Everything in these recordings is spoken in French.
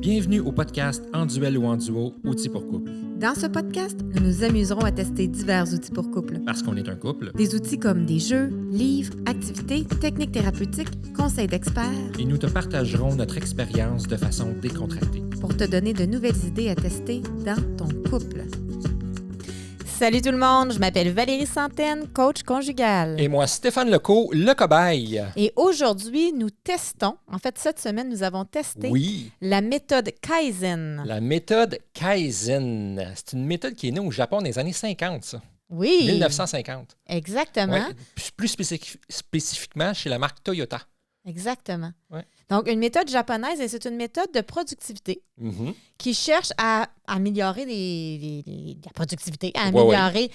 Bienvenue au podcast En duel ou en duo, outils pour couple. Dans ce podcast, nous nous amuserons à tester divers outils pour couple. Parce qu'on est un couple. Des outils comme des jeux, livres, activités, techniques thérapeutiques, conseils d'experts. Et nous te partagerons notre expérience de façon décontractée. Pour te donner de nouvelles idées à tester dans ton couple. Salut tout le monde, je m'appelle Valérie Santaine, coach conjugal. Et moi, Stéphane Lecault, le cobaye. Et aujourd'hui, nous testons, en fait, cette semaine, nous avons testé la méthode Kaizen. La méthode Kaizen. C'est une méthode qui est née au Japon dans les années 50, ça. Oui. 1950. Exactement. Ouais, plus spécifiquement chez la marque Toyota. Exactement. Ouais. Donc, une méthode japonaise, et c'est une méthode de productivité qui cherche à améliorer la productivité, à améliorer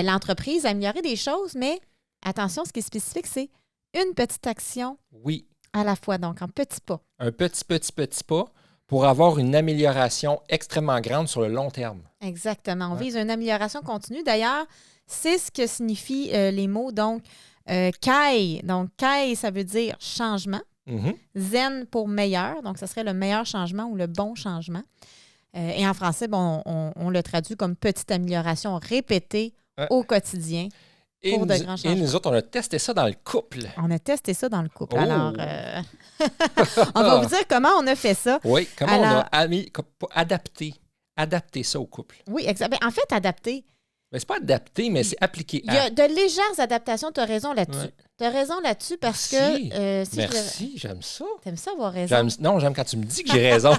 l'entreprise, à améliorer des choses, mais attention, ce qui est spécifique, c'est une petite action à la fois, donc en petits pas. Un petit pas pour avoir une amélioration extrêmement grande sur le long terme. Exactement. On vise une amélioration continue. D'ailleurs, c'est ce que signifient les mots, donc, Kai. Donc, Kai, ça veut dire changement. Zen pour meilleur, donc ce serait le meilleur changement ou le bon changement. Et en français, on le traduit comme petite amélioration répétée au quotidien pour de grands changements. Et nous autres, on a testé ça dans le couple. On a testé ça dans le couple. Alors, on va vous dire comment on a fait ça. Oui, comment on a adapté ça au couple. Oui, exactement. En fait, adapter. Mais c'est pas adapté, mais c'est appliqué. Il y a de légères adaptations, tu as raison là-dessus. Ouais. Tu as raison là-dessus parce Merci. que... Merci, j'aime ça. T'aimes ça avoir raison? Non, j'aime quand tu me dis que j'ai raison.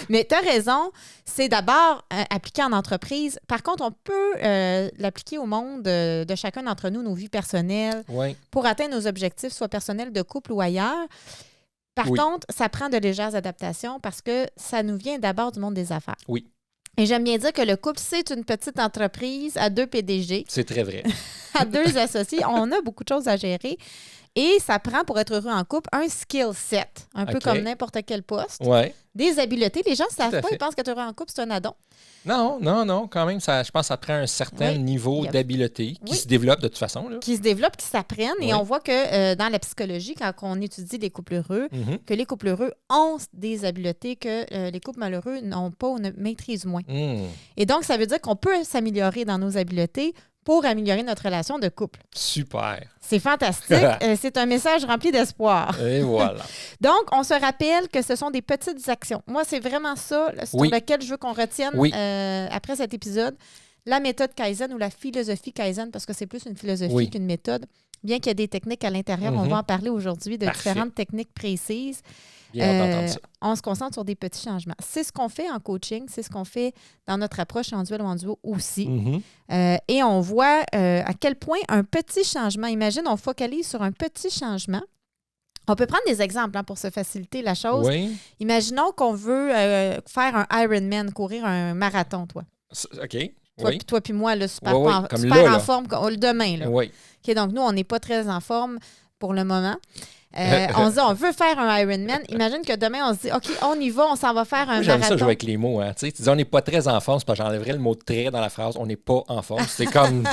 Mais tu as raison, c'est d'abord appliqué en entreprise. Par contre, on peut l'appliquer au monde de chacun d'entre nous, nos vies personnelles, pour atteindre nos objectifs, soit personnels, de couple ou ailleurs. Par contre, ça prend de légères adaptations parce que ça nous vient d'abord du monde des affaires. Oui. Et j'aime bien dire que le couple, c'est une petite entreprise à 2 PDG. C'est très vrai. À 2 associés. On a beaucoup de choses à gérer. Et ça prend, pour être heureux en couple, un skill set. Un peu comme n'importe quel poste. Ouais. Des habiletés. Les gens ne savent pas, ils pensent qu'être heureux en couple, c'est un addon. Non. Quand même, je pense que ça prend un certain niveau d'habileté qui se développe de toute façon. Là. Qui se développe, qui s'apprennent. Et on voit que dans la psychologie, quand on étudie les couples heureux, que les couples heureux ont des habiletés que les couples malheureux n'ont pas ou ne maîtrisent moins. Et donc, ça veut dire qu'on peut s'améliorer dans nos habiletés pour améliorer notre relation de couple. Super. C'est fantastique. C'est un message rempli d'espoir. Et voilà. Donc, on se rappelle que ce sont des petites actions. Moi, c'est vraiment ça sur lequel je veux qu'on retienne après cet épisode. La méthode Kaizen ou la philosophie Kaizen, parce que c'est plus une philosophie qu'une méthode. Bien qu'il y ait des techniques à l'intérieur, on va en parler aujourd'hui de différentes techniques précises. Bien ça. On se concentre sur des petits changements. C'est ce qu'on fait en coaching, c'est ce qu'on fait dans notre approche en duel ou en duo aussi. Et on voit à quel point un petit changement, imagine, on focalise sur un petit changement. On peut prendre des exemples pour se faciliter la chose. Oui. Imaginons qu'on veut faire un Ironman, courir un marathon, toi. OK. Toi puis moi, là, super en forme demain. Là. Oui. OK, donc nous, on n'est pas très en forme pour le moment. On se dit, on veut faire un Ironman. Imagine que demain, on se dit, OK, on y va, on s'en va faire un marathon. J'aime ça jouer avec les mots. Hein. Tu dis, on n'est pas très en forme, c'est parce que j'enlèverais le mot très dans la phrase. On n'est pas en forme. C'est comme.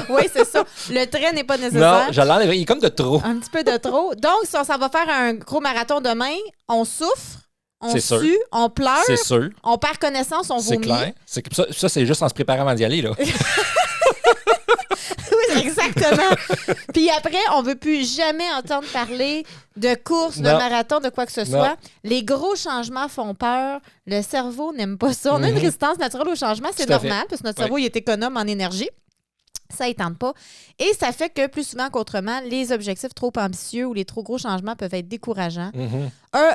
Oui, c'est ça. Le très n'est pas nécessaire. Non, je l'enlèverais. Il est comme de trop. Un petit peu de trop. Donc, si on s'en va faire un gros marathon demain, on souffre. On sue, on pleure, on perd connaissance, on vomit. C'est clair. Ça, c'est juste en se préparant avant d'y aller, là. Oui, exactement. Puis après, on ne veut plus jamais entendre parler de course, de marathon, de quoi que ce soit. Les gros changements font peur. Le cerveau n'aime pas ça. On a une résistance naturelle au changement, c'est normal, parce que notre cerveau il est économe en énergie. Ça ne tente pas. Et ça fait que plus souvent qu'autrement, les objectifs trop ambitieux ou les trop gros changements peuvent être décourageants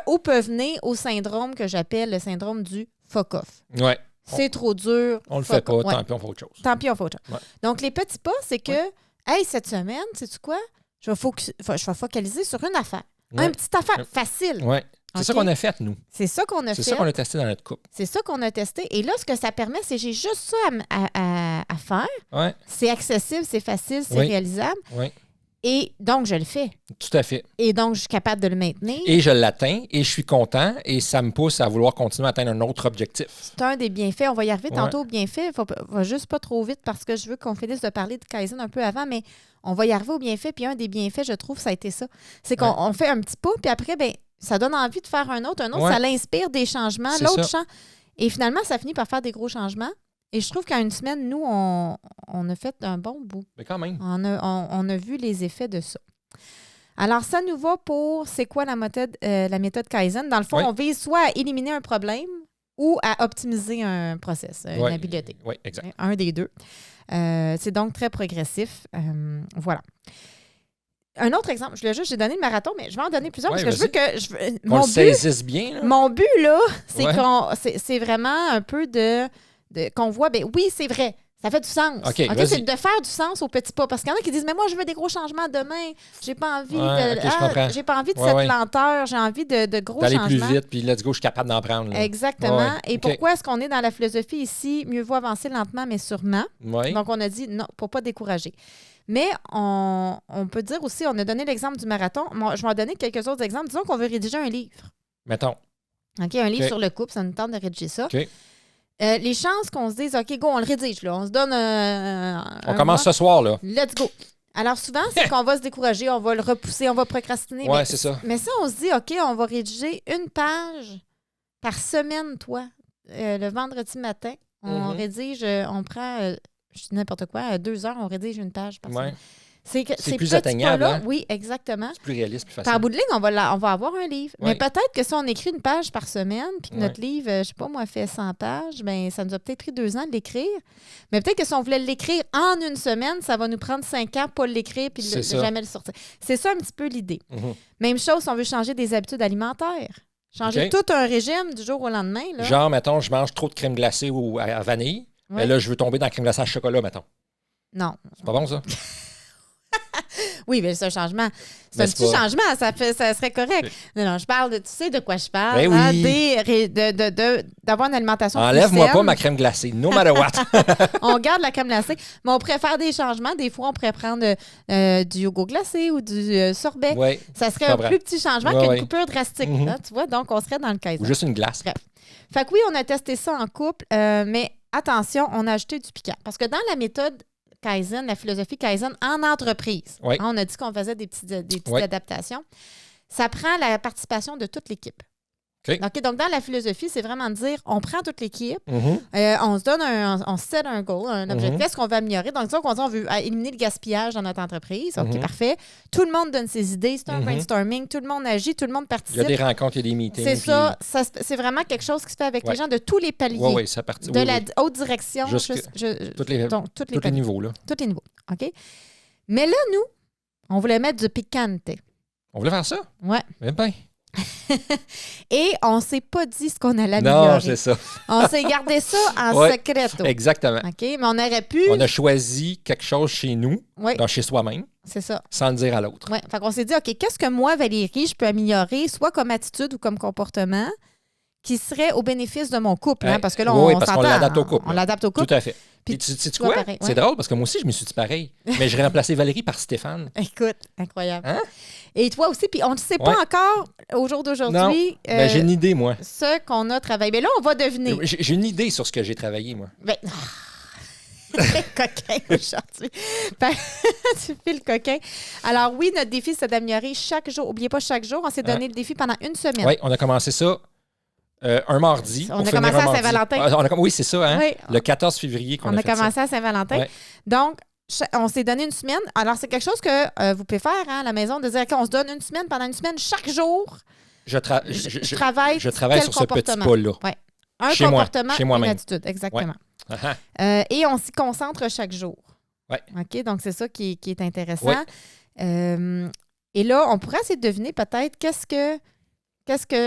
ou peuvent venir au syndrome que j'appelle le syndrome du fuck-off. Ouais. C'est trop dur. On le fait pas, tant pis, on fait autre chose. Tant pis, on fait autre chose. Ouais. Donc, les petits pas, c'est que, hey, cette semaine, sais-tu quoi? Je vais focaliser sur une affaire. Une petite affaire facile. Oui. C'est ça qu'on a fait, nous. C'est ça qu'on a fait. C'est ça qu'on a testé dans notre couple. C'est ça qu'on a testé. Et là, ce que ça permet, c'est que j'ai juste ça à faire. Ouais. C'est accessible, c'est facile, c'est réalisable. Oui. Et donc, je le fais. Tout à fait. Et donc, je suis capable de le maintenir. Et je l'atteins et je suis content et ça me pousse à vouloir continuer à atteindre un autre objectif. C'est un des bienfaits. On va y arriver tantôt aux bienfaits. Il va juste pas trop vite parce que je veux qu'on finisse de parler de Kaizen un peu avant, mais on va y arriver aux bienfaits. Puis un des bienfaits, je trouve, ça a été ça. C'est qu'on fait un petit pas, puis après, ça donne envie de faire un autre, Ouais. ça l'inspire des changements, C'est l'autre ça. change. Et finalement, ça finit par faire des gros changements. Et je trouve qu'en une semaine, nous, on a fait un bon bout. Mais quand même. On a vu les effets de ça. Alors, ça nous va pour c'est quoi la méthode Kaizen? Dans le fond, Oui. on vise soit à éliminer un problème ou à optimiser un process, une Ouais. habileté. Oui, exact. Un des deux. C'est donc très progressif. Voilà. Un autre exemple, j'ai donné le marathon, mais je vais en donner plusieurs Ouais, parce que vas-y. je veux que. Qu'on le saisisse bien. Là. Mon but, là, c'est Ouais. c'est vraiment un peu qu'on voit, ben oui, c'est vrai. Ça fait du sens. OK, c'est de faire du sens aux petits pas. Parce qu'il y en a qui disent, mais moi, je veux des gros changements demain. J'ai pas envie Ouais, OK, je comprends. j'ai pas envie de Ouais, cette ouais. lenteur. J'ai envie de gros D'aller changements. plus vite, puis let's go, je suis capable d'en prendre. Là. Exactement. Ouais, ouais. Et OK. pourquoi est-ce qu'on est dans la philosophie ici, mieux vaut avancer lentement, mais sûrement? Oui. Donc, on a dit non, pour pas décourager. Mais on peut dire aussi, on a donné l'exemple du marathon. Moi, je vais en donner quelques autres exemples. Disons qu'on veut rédiger un livre. Mettons. OK, un livre OK. sur le couple, ça nous tente de rédiger ça. OK. Les chances qu'on se dise, OK, go, on le rédige, là. On se donne On commence ce soir, là. Let's go. Alors, souvent, c'est qu'on va se décourager, on va le repousser, on va procrastiner. Ouais, c'est ça. Mais si on se dit, OK, on va rédiger une page par semaine, toi, le vendredi matin, on rédige, on prend, je dis n'importe quoi, 2 heures, on rédige une page par semaine. C'est plus atteignable, hein? Oui, exactement. C'est plus réaliste, plus facile. Par bout de ligne, on va avoir un livre. Oui. Mais peut-être que si on écrit une page par semaine, puis que Ouais. notre livre, je sais pas moi, fait 100 pages, bien, ça nous a peut-être pris 2 ans de l'écrire. Mais peut-être que si on voulait l'écrire en une semaine, ça va nous prendre 5 ans pour l'écrire puis C'est ça. jamais le sortir. C'est ça un petit peu l'idée. Mhm. Même chose si on veut changer des habitudes alimentaires. Changer OK. tout un régime du jour au lendemain. Là. Genre, mettons, je mange trop de crème glacée ou à vanille. Ouais. Mais là, je veux tomber dans la crème glacée à chocolat, mettons. Non. C'est pas bon, ça? Oui, mais c'est un changement. C'est Mais un c'est petit pas- changement, ça serait correct. Non, je parle de, tu sais de quoi je parle, Ben hein, oui. d'avoir une alimentation plus Enlève-moi saine. pas ma crème glacée, no matter what. On garde la crème glacée, mais on pourrait faire des changements. Des fois, on pourrait prendre du yogourt glacé ou du sorbet. Oui. Ça serait je un comprends. plus petit changement Ouais, qu'une ouais. coupure drastique. Mhm. Là, tu vois, donc on serait dans le kaizen. Ou juste une glace. Bref. Fait que oui, on a testé ça en couple, mais attention, on a ajouté du piquant. Parce que dans la méthode Kaizen, la philosophie Kaizen en entreprise, Oui. hein, on a dit qu'on faisait des petites Oui. adaptations. Ça prend la participation de toute l'équipe. OK. OK, donc, dans la philosophie, c'est vraiment de dire on prend toute l'équipe, Mhm. on se donne on se set un goal, un objectif, Mhm. qu'est-ce qu'on veut améliorer. Donc, disons qu'on dit on veut éliminer le gaspillage dans notre entreprise. OK, Mhm. parfait. Tout le monde donne ses idées, c'est un Mhm. brainstorming, tout le monde agit, tout le monde Il y a participe. des rencontres, il y a des meetings. C'est puis- ça, c'est vraiment quelque chose qui se fait avec Ouais. les gens de tous les paliers. Oui, oui, ça partit. De oui, la oui. haute direction, Jusque- Toutes les, donc, tous les tous les paliers. niveaux, là. Tous les niveaux. OK? Mais là, nous, on voulait mettre du picante. On voulait faire ça? Ouais. Eh bien. Et on s'est pas dit ce qu'on allait Non, améliorer. c'est ça. On s'est gardé ça en Ouais. secreto. Exactement. OK? Mais on aurait pu. On a choisi quelque chose chez nous, Oui, dans chez soi-même, c'est ça. sans le dire à l'autre. Ouais. Fait qu'on s'est dit, OK, qu'est-ce que moi, Valérie, je peux améliorer, soit comme attitude ou comme comportement, qui serait au bénéfice de mon couple? Hein? Ouais. Parce que là, Oui, on parce qu'on s'entend, l'adapte au couple, On là. l'adapte au couple. Tout à fait. Puis Puis tu sais toi, quoi? pareil, ouais. C'est drôle parce que moi aussi, je me suis dit pareil. Mais j'ai remplacé Valérie par Stéphane. Écoute, incroyable. Hein? Et toi aussi, puis on ne sait pas Ouais. encore au jour d'aujourd'hui Non, ben, j'ai une idée, moi. ce qu'on a travaillé. Mais là, on va deviner. J'ai une idée sur ce que j'ai travaillé, moi. Ben, coquin aujourd'hui. Tu fais le coquin. Alors oui, notre défi, c'est d'améliorer chaque jour. N'oubliez pas chaque jour. On s'est donné le défi pendant une semaine. Oui, on a commencé ça un mardi. On pour a finir commencé un à mardi. Saint-Valentin. Oui, c'est ça, hein? Oui. Le 14 février qu'on On a a fait commencé ça. à Saint-Valentin. Ouais. Donc, on s'est donné une semaine. Alors, c'est quelque chose que vous pouvez faire hein, à la maison, de dire qu'on se donne une semaine, pendant une semaine, chaque jour, Je travaille je travaille sur ce petit comportement. pas-là. Ouais. Un Chez moi, comportement, chez une moi-même. attitude. Exactement. Ah ah. Et on s'y concentre chaque jour. Ouais. OK? Donc, c'est ça qui est intéressant. Ouais. Et là, on pourrait essayer de deviner peut-être qu'est-ce que.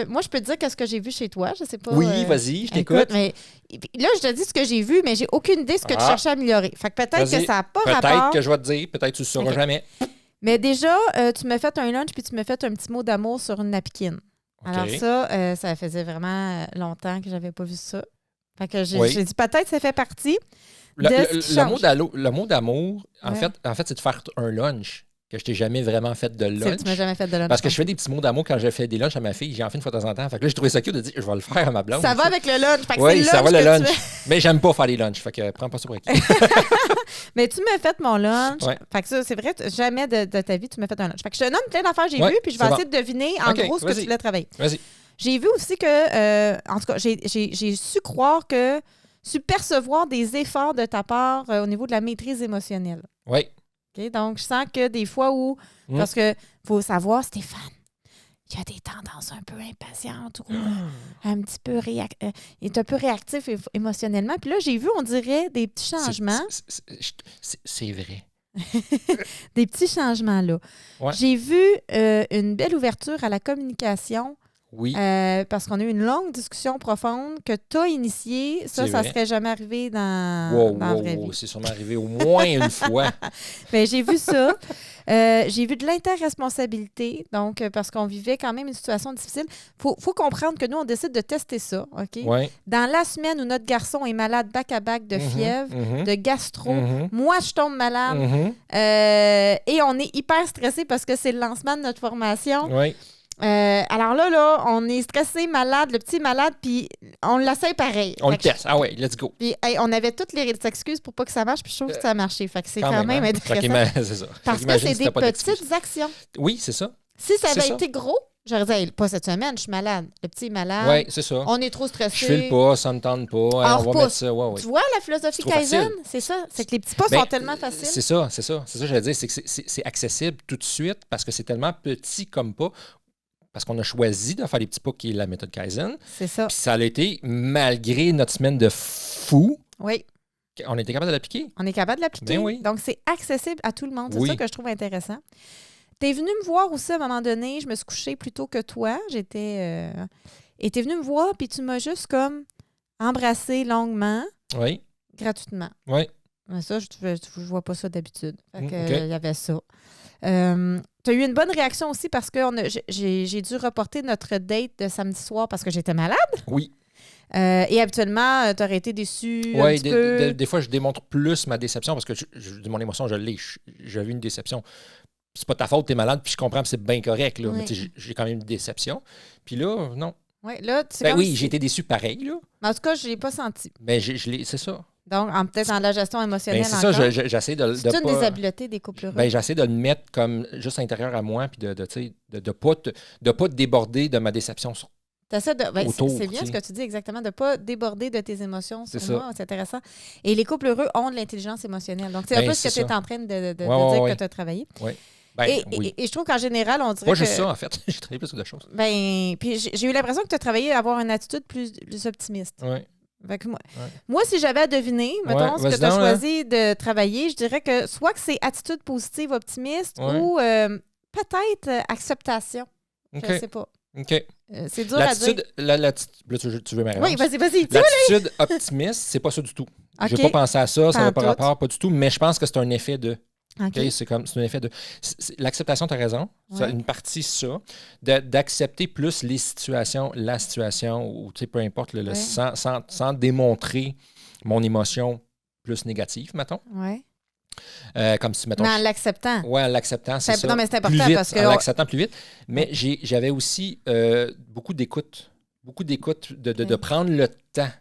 Moi, je peux te dire qu'est-ce que j'ai vu chez toi. Je sais pas. Oui, vas-y, je t'écoute. Écoute, mais là, je te dis ce que j'ai vu, mais j'ai aucune idée de ce que tu Ah. cherchais à améliorer. Fait que peut-être Vas-y. que ça n'a pas Peut-être rapport. que je vais te dire, peut-être que tu ne sauras Ok. jamais. Mais déjà, tu m'as fait un lunch puis tu m'as fait un petit mot d'amour sur une napkin. OK. Alors ça, ça faisait vraiment longtemps que j'avais pas vu ça. Fait que j'ai Oui. dit peut-être que ça fait partie Le, de le- ce qui le change. mot le mot d'amour, en Ouais. fait, c'est de faire un lunch. que je t'ai jamais vraiment fait de lunch. Tu m'as jamais fait de lunch. Parce que je fais des petits mots d'amour quand je fais des lunchs à ma fille. J'en fais une fois de temps en temps. Fait que là, j'ai trouvé ça cute de dire, je vais le faire à ma blonde. Ça va avec le lunch. Fait que oui, ça va le lunch. Tu... Mais j'aime pas faire les lunchs. Fait que prends pas ça pour acquis. Mais tu m'as fait mon lunch. Ouais. Fait que ça, c'est vrai, jamais de ta vie, tu m'as fait un lunch. Fait que je te nomme plein d'affaires que j'ai vues, puis je vais essayer de deviner en gros ce que tu voulais travailler. Vas-y. J'ai vu aussi que, en tout cas, j'ai su croire que, su percevoir des efforts de ta part au niveau de la maîtrise émotionnelle. Oui. Okay? Donc, je sens que des fois où, parce que faut savoir, Stéphane, il y a des tendances un peu impatientes ou un petit peu il est un peu réactif émotionnellement. Puis là, j'ai vu, on dirait, des petits changements. C'est vrai. Des petits changements, là. Ouais. J'ai vu une belle ouverture à la communication. Oui. Parce qu'on a eu une longue discussion profonde que tu as initiée. Ça serait jamais arrivé dans la vraie vie. C'est sûrement arrivé au moins une fois. Mais j'ai vu ça. J'ai vu de l'interresponsabilité, donc parce qu'on vivait quand même une situation difficile. Faut comprendre que nous, on décide de tester ça, OK? Ouais. Dans la semaine où notre garçon est malade back-à-back de fièvre, de gastro, moi, je tombe malade et on est hyper stressé parce que c'est le lancement de notre formation. Oui. Alors là, on est stressé, malade, le petit malade, puis on l'essaie pareil. On le teste. Ah ouais, let's go. Puis on avait toutes les excuses pour pas que ça marche, puis je trouve que ça a marché. Fait que c'est quand même intéressant. C'est ça. Parce que c'est des petites actions. Oui, c'est ça. Si ça avait été gros, j'aurais dit, pas cette semaine, je suis malade. Le petit est malade. Oui, c'est ça. On est trop stressé. Je file pas, ça me tente pas. On va mettre ça. Ouais. Tu vois la philosophie Kaizen? C'est ça. C'est que les petits pas sont tellement faciles. C'est ça. C'est ça, je veux dire. C'est que c'est accessible tout de suite parce que c'est tellement petit comme pas. Parce qu'on a choisi de faire les petits pas qui est la méthode Kaizen. C'est ça. Puis ça a été, malgré notre semaine de fou, oui. On était capable de l'appliquer. On est capable de l'appliquer. Ben oui. Donc, c'est accessible à tout le monde. C'est ça que je trouve intéressant. Tu es venu me voir aussi à un moment donné. Je me suis couchée plus tôt que toi. Et tu es venu me voir, puis tu m'as juste comme embrassé longuement. Oui. Gratuitement. Oui. Mais ça, je vois pas ça d'habitude. Fait que, y avait ça. Tu as eu une bonne réaction aussi parce que j'ai dû reporter notre date de samedi soir parce que j'étais malade. Oui. Et habituellement, tu aurais été déçu un petit peu. Des fois, je démontre plus ma déception parce que mon émotion, je l'ai. J'avais une déception. C'est pas ta faute, t'es malade, puis je comprends que c'est bien correct. Là, mais j'ai quand même une déception. Puis là, non. Ouais, là, j'ai été déçu pareil. Là. Mais en tout cas, je l'ai pas senti. Mais c'est ça. Donc, peut-être dans la gestion émotionnelle c'est ça, j'essaie de c'est une des habiletés des couples heureux. J'essaie de le mettre comme juste à l'intérieur à moi puis de pas te déborder de ma déception autour. C'est bien ce que tu dis exactement, de ne pas déborder de tes émotions sur moi. C'est intéressant. Et les couples heureux ont de l'intelligence émotionnelle. Donc, c'est un peu ce que tu es en train de dire que tu as travaillé. Oui. Et je trouve qu'en général, on dirait pas juste ça, en fait. J'ai travaillé plus de choses. Puis j'ai eu l'impression que tu as travaillé à avoir une attitude plus optimiste. Oui. Moi, si j'avais à deviner, mettons, ce que tu as choisi de travailler, je dirais que soit que c'est attitude positive, optimiste ou peut-être acceptation. Je ne sais pas. OK. C'est dur à dire. Là, tu veux ma réponse? Oui, vas-y. L'attitude optimiste, c'est pas ça du tout. Okay. Je n'ai pas pensé à ça, ça n'a pas rapport, pas du tout, mais je pense que c'est un effet de... Okay. C'est un effet de... L'acceptation, tu as raison. C'est une partie, ça. D'accepter plus les situations, la situation, ou peu importe, sans démontrer mon émotion plus négative, mettons. Oui. Comme si, mettons... Mais en l'acceptant. Oui, en l'acceptant, c'est ça. Non, mais c'est important plus vite, parce que... En l'acceptant plus vite. Mais j'avais aussi beaucoup d'écoute. Beaucoup d'écoute, de prendre le temps.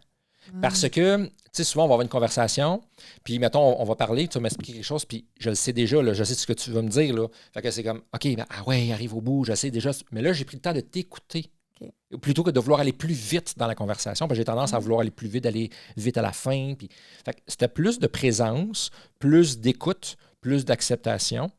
Parce que, tu sais, souvent, on va avoir une conversation, puis, mettons, on va parler, tu vas m'expliquer quelque chose, puis je le sais déjà, là, je sais ce que tu vas me dire, là. Fait que c'est comme, OK, arrive au bout, je sais déjà. Mais là, j'ai pris le temps de t'écouter. Okay. Plutôt que de vouloir aller plus vite dans la conversation, parce que j'ai tendance à vouloir aller plus vite, d'aller vite à la fin. Puis... Fait que c'était plus de présence, plus d'écoute, plus d'acceptation.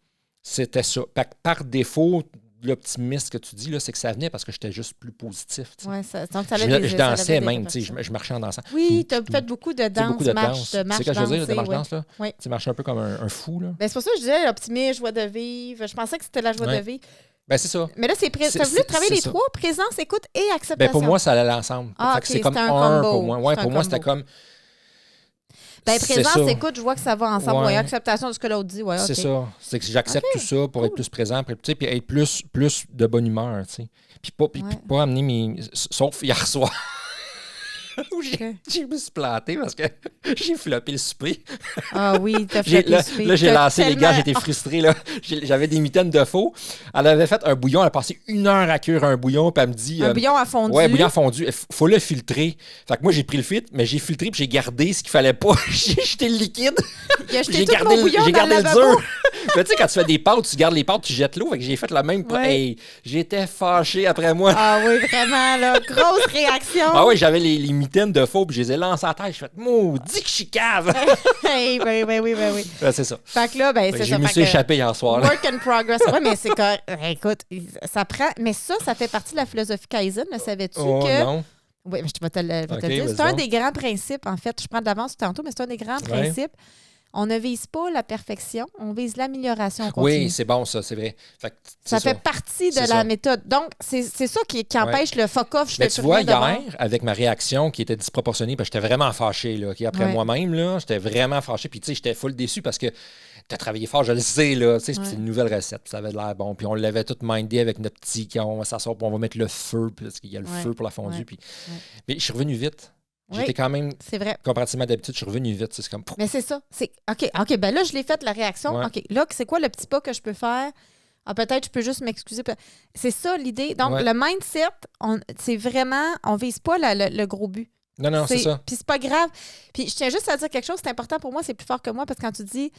C'était ça. Par défaut, l'optimisme que tu dis, là, c'est que ça venait parce que j'étais juste plus positif. Ouais, donc je dansais même, je marchais en dansant. Oui, tu as fait beaucoup de danse, de marche, c'est ce que je veux dire, de marche-danse, là? Oui. Tu marches un peu comme un fou, là. C'est pour ça que je disais l'optimisme, joie de vivre. Je pensais que c'était la joie de vivre. C'est ça. Mais là, tu as voulu travailler les trois, présence, écoute et acceptation. Pour moi, ça allait ensemble. C'est comme un pour moi. Ouais, pour moi, c'était comme... présence, écoute, je vois que ça va ensemble. Ouais. Acceptation de ce que l'autre dit. Ouais, c'est ça. C'est que j'accepte tout ça pour être plus présent, puis être plus de bonne humeur. Puis pas amener mes... Sauf hier soir. où je me suis planté parce que j'ai floppé le souper. Ah oui, t'as fait Là, j'ai lancé les gars, j'étais frustré. Là. J'avais des mitaines de faux. Elle avait fait un bouillon, elle a passé 1 heure à cuire un bouillon, puis elle me dit... Un bouillon à fondu. Ouais, un bouillon à fondu. Il faut le filtrer. Fait que moi, j'ai pris le filtre, mais j'ai filtré puis j'ai gardé ce qu'il fallait pas. J'ai jeté le liquide. J'ai gardé le dur. Mais tu sais, quand tu fais des pâtes, tu gardes les pâtes, tu jettes l'eau. Fait que j'ai fait la même... Ouais. Hey, j'étais fâché après moi. Ah oui, vraiment, là. Grosse réaction. Ah oui, j'avais les mitaines de faux, puis je les ai lancées à terre. J'ai fait, maudit que je suis cave. Hey, oui. Ouais, c'est ça. Fait que là, ben, c'est ça. Je me suis échappé hier soir. Là. Work in progress. Oui, mais c'est correct. Écoute, ça prend... Mais ça fait partie de la philosophie Kaizen. Le savais-tu que... Non. Oui, mais je vais te le dire. C'est vas-y un donc. des grands principes, en fait. Je prends de l'avance tantôt, mais c'est un des grands principes. On ne vise pas la perfection, on vise l'amélioration continue. Oui, c'est bon, ça, c'est vrai. Ça fait partie de la méthode. Donc, c'est ça qui empêche le fuck-off. Mais tu vois, hier, avec ma réaction qui était disproportionnée, parce que j'étais vraiment fâché, là, après moi-même, là, j'étais vraiment fâché. Puis, tu sais, j'étais full déçu parce que tu as travaillé fort, je le sais, là. Tu sais, c'est une nouvelle recette, puis ça avait l'air bon. Puis, on l'avait tout mindé avec notre petit, quand on va s'asseoir, puis on va mettre le feu, parce qu'il y a le feu pour la fondue. Puis... Mais je suis revenu vite. J'étais quand même, c'est vrai. comparativement d'habitude, je suis revenu vite. C'est comme... Mais c'est ça. OK, ben là, je l'ai fait, la réaction. OK, là, c'est quoi le petit pas que je peux faire? Ah, peut-être je peux juste m'excuser. C'est ça l'idée. Donc, le mindset, c'est vraiment, on vise pas le gros but. Non, c'est ça. Puis c'est pas grave. Puis je tiens juste à dire quelque chose, c'est important pour moi, c'est plus fort que moi, parce que quand tu dis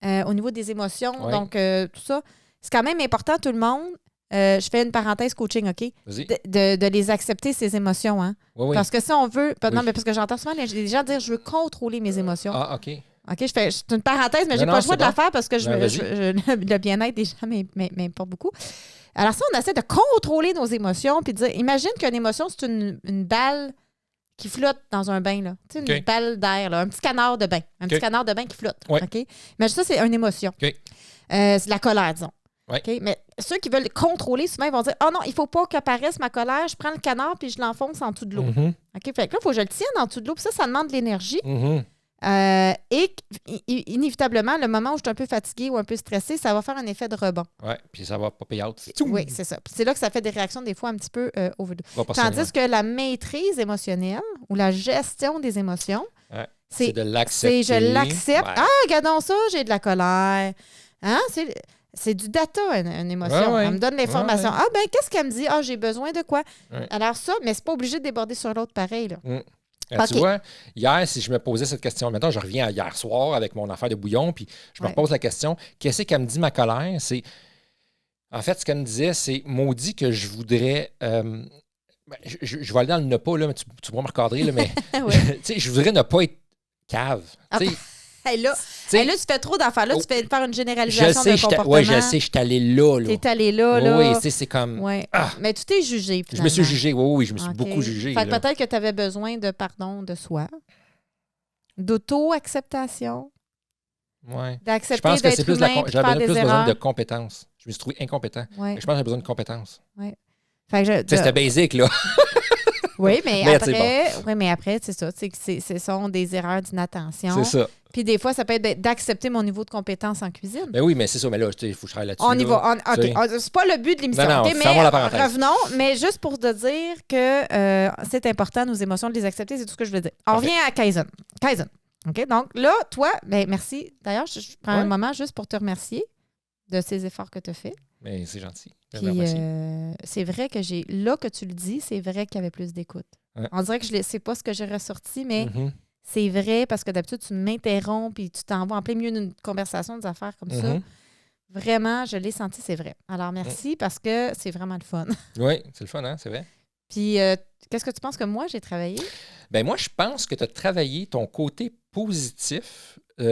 au niveau des émotions, donc tout ça, c'est quand même important, tout le monde. Je fais une parenthèse coaching, OK? De les accepter, ces émotions. Hein? Oui. Parce que si on veut... Non, mais parce que j'entends souvent les gens dire « je veux contrôler mes émotions ». Ah, OK. OK, c'est une parenthèse, mais j'ai pas le choix de la faire parce que le bien-être des gens m'importe beaucoup. Alors ça, on essaie de contrôler nos émotions puis de dire, imagine qu'une émotion, c'est une balle qui flotte dans un bain, là. Tu sais, une balle d'air, là, un petit canard de bain. Un petit canard de bain qui flotte. OK? Imagine ça, c'est une émotion. C'est de la colère, disons. Okay? Mais ceux qui veulent contrôler, souvent, ils vont dire « oh non, il ne faut pas qu'apparaisse ma colère. Je prends le canard puis je l'enfonce en dessous de l'eau. OK? Fait que là, il faut que je le tienne en dessous de l'eau. Puis ça demande de l'énergie. Et inévitablement, le moment où je suis un peu fatiguée ou un peu stressée, ça va faire un effet de rebond. Oui, puis ça va popper out. Oui, c'est ça. Puis c'est là que ça fait des réactions des fois un petit peu overdose. Tandis que la maîtrise émotionnelle ou la gestion des émotions, c'est de l'accepter. Je l'accepte. Ah, regardons ça, j'ai de la colère. Hein? C'est du data, une émotion. Elle me donne l'information. Ah, ben, qu'est-ce qu'elle me dit? Ah, j'ai besoin de quoi? Alors ça, mais c'est pas obligé de déborder sur l'autre pareil, là. Tu vois, hier, si je me posais cette question, maintenant, je reviens à hier soir avec mon affaire de bouillon, puis je me repose la question, qu'est-ce qu'elle me dit, ma colère? En fait, ce qu'elle me disait, c'est maudit que je voudrais... je vais aller dans le ne pas, là, mais tu pourras me recadrer, là, mais je voudrais ne pas être cave. Là, tu fais trop d'affaires. Là, tu fais faire une généralisation de comportement. Oui, je sais, je suis allé là. T'es allé là. Oui, c'est comme... Ah. Mais tu t'es jugé, finalement. Je me suis jugé, oui, je me suis beaucoup jugé. Fait que peut-être que tu avais besoin de pardon de soi, d'auto-acceptation, d'accepter je pense que c'est plus j'avais plus besoin de compétences. Je me suis trouvé incompétent. Je pense que j'ai besoin de compétences. C'était basique, là. Oui, mais après, c'est ça. Ce sont des erreurs d'inattention. C'est ça. Puis des fois, ça peut être d'accepter mon niveau de compétence en cuisine. Ben oui, mais c'est ça. Mais là, il faut que je travaille là-dessus. On y va. C'est pas le but de l'émission. Non, fermons la parenthèse. Revenons, mais juste pour te dire que c'est important, nos émotions, de les accepter, c'est tout ce que je veux dire. On revient à Kaizen. OK? Donc là, toi, merci. D'ailleurs, je prends un moment juste pour te remercier de ces efforts que tu as faits. Mais c'est gentil. Puis c'est vrai que là que tu le dis, c'est vrai qu'il y avait plus d'écoute. On dirait que c'est pas ce que j'ai ressorti, mais c'est vrai parce que d'habitude, tu m'interromps puis tu t'envoies en plein milieu d'une conversation, des affaires comme ça. Vraiment, je l'ai senti, c'est vrai. Alors, merci parce que c'est vraiment le fun. Oui, c'est le fun, hein, c'est vrai. Puis, qu'est-ce que tu penses que moi, j'ai travaillé? Ben moi, je pense que tu as travaillé ton côté positif, tu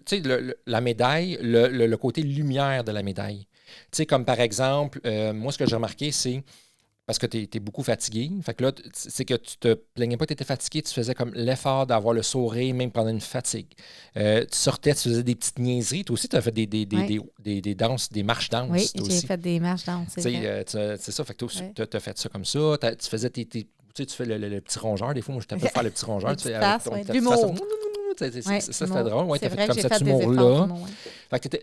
sais, la médaille, le côté lumière de la médaille. Tu sais, comme par exemple, moi, ce que j'ai remarqué, c'est parce que tu es beaucoup fatigué. Fait que là, c'est que tu te plaignais pas que tu étais fatigué, tu faisais comme l'effort d'avoir le sourire même pendant une fatigue. Tu sortais, tu faisais des petites niaiseries. Toi aussi, tu as fait des danses, des marches danses. Oui, j'ai fait des marches danses. C'est ça. Fait que toi aussi, tu as fait ça comme ça. Tu faisais tu fais le petit rongeur. Des fois, moi, je t'appelle faire le petit rongeur. Tu fais l'humour. Ça, c'était drôle. Ouais, tu as fait comme cet humour-là.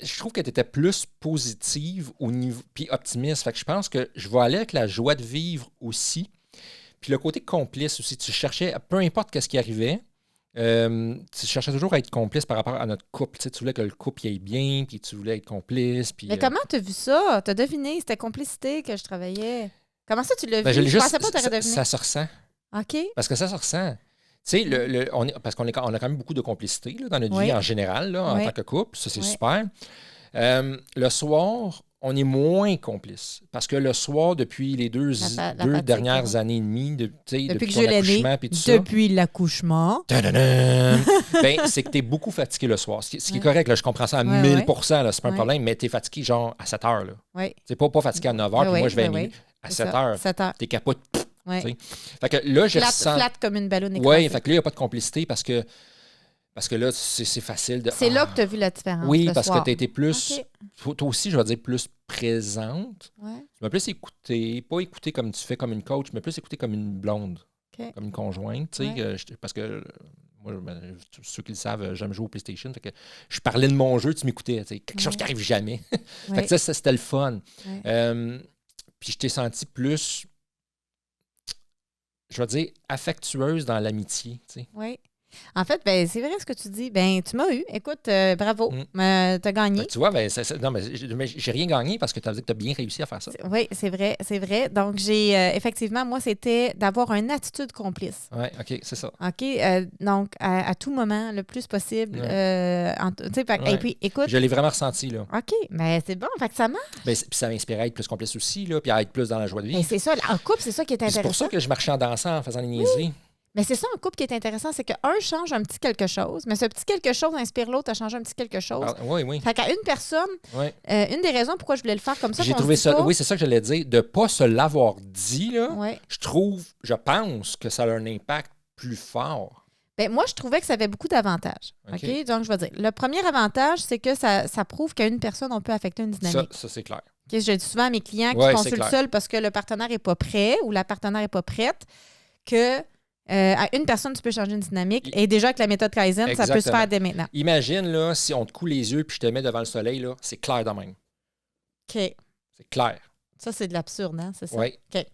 Je trouve que tu étais plus positive au niveau, puis optimiste. Fait que je pense que je vais aller avec la joie de vivre aussi. Puis le côté complice aussi, tu cherchais, peu importe ce qui arrivait, tu cherchais toujours à être complice par rapport à notre couple. Tu voulais que le couple y aille bien, puis tu voulais être complice. Puis, Mais comment tu as vu ça? Tu as deviné, c'était complicité que je travaillais. Comment ça, tu l'as vu? je pensais pas que tu aurais deviné. Ça se ressent. OK. Parce que ça se ressent. Tu sais, parce qu'on a quand même beaucoup de complicité là, dans notre vie en général, là, en tant que couple. Ça, c'est super. Le soir, on est moins complice. Parce que le soir, depuis les deux dernières années et demie, depuis que je l'ai né, depuis l'accouchement, c'est que tu es beaucoup fatigué le soir. Ce qui est correct, là, je comprends ça à 1000 là, c'est pas un problème, mais tu es fatigué genre à 7 heures. Tu n'es pas fatigué à 9 heures, puis moi, je vais à 7 heures. Tu es capote. Fait que là, je ressens... Flat comme une ballonne écrasée. Oui, fait que là, il n'y a pas de complicité parce que là, c'est facile de... C'est là que tu as vu la différence. Oui, parce que tu as été plus... Toi aussi, je vais dire plus présente. Tu m'as plus écouté, pas écouté comme tu fais comme une coach, mais plus écouté comme une blonde, comme une conjointe. Tu sais, parce que moi, ceux qui le savent, j'aime jouer au PlayStation. Fait que je parlais de mon jeu, tu m'écoutais. Quelque chose qui n'arrive jamais. Fait que ça, c'était le fun. Puis je t'ai senti plus... je vais dire, affectueuse dans l'amitié. Tu sais. Oui. En fait, c'est vrai ce que tu dis. Tu m'as eu. Écoute, bravo. Tu as gagné. Tu vois, non, mais j'ai rien gagné parce que tu as dit que tu as bien réussi à faire ça. Oui, c'est vrai. Donc, j'ai effectivement, moi, c'était d'avoir une attitude complice. Oui, OK, c'est ça. OK. Donc, à tout moment, le plus possible. Et puis, écoute. Je l'ai vraiment ressenti, là. OK, mais c'est bon. Fait que ça marche. Puis ça m'inspirait à être plus complice aussi, là, puis à être plus dans la joie de vivre. C'est ça. En couple, c'est ça qui est intéressant. C'est pour ça que je marchais en dansant, en faisant des niaiseries. Mais c'est ça, en couple qui est intéressant, c'est qu'un change un petit quelque chose, mais ce petit quelque chose inspire l'autre à changer un petit quelque chose. Oui. Fait qu'à une personne, une des raisons pourquoi je voulais le faire comme ça, j'ai trouvé ça. Oui, c'est ça que j'allais dire. De ne pas se l'avoir dit, là, je pense que ça a un impact plus fort. Moi, je trouvais que ça avait beaucoup d'avantages. OK? Donc, je vais dire. Le premier avantage, c'est que ça prouve qu'à une personne, on peut affecter une dynamique. Ça c'est clair. Okay? Je dis souvent à mes clients qui consultent seuls parce que le partenaire n'est pas prêt ou la partenaire n'est pas prête que. À une personne, tu peux changer une dynamique. Et déjà, avec la méthode Kaizen, ça peut se faire dès maintenant. Imagine, là, si on te coule les yeux puis je te mets devant le soleil, là, c'est clair de même. OK. C'est clair. Ça, c'est de l'absurde, hein? C'est ça? Oui. OK.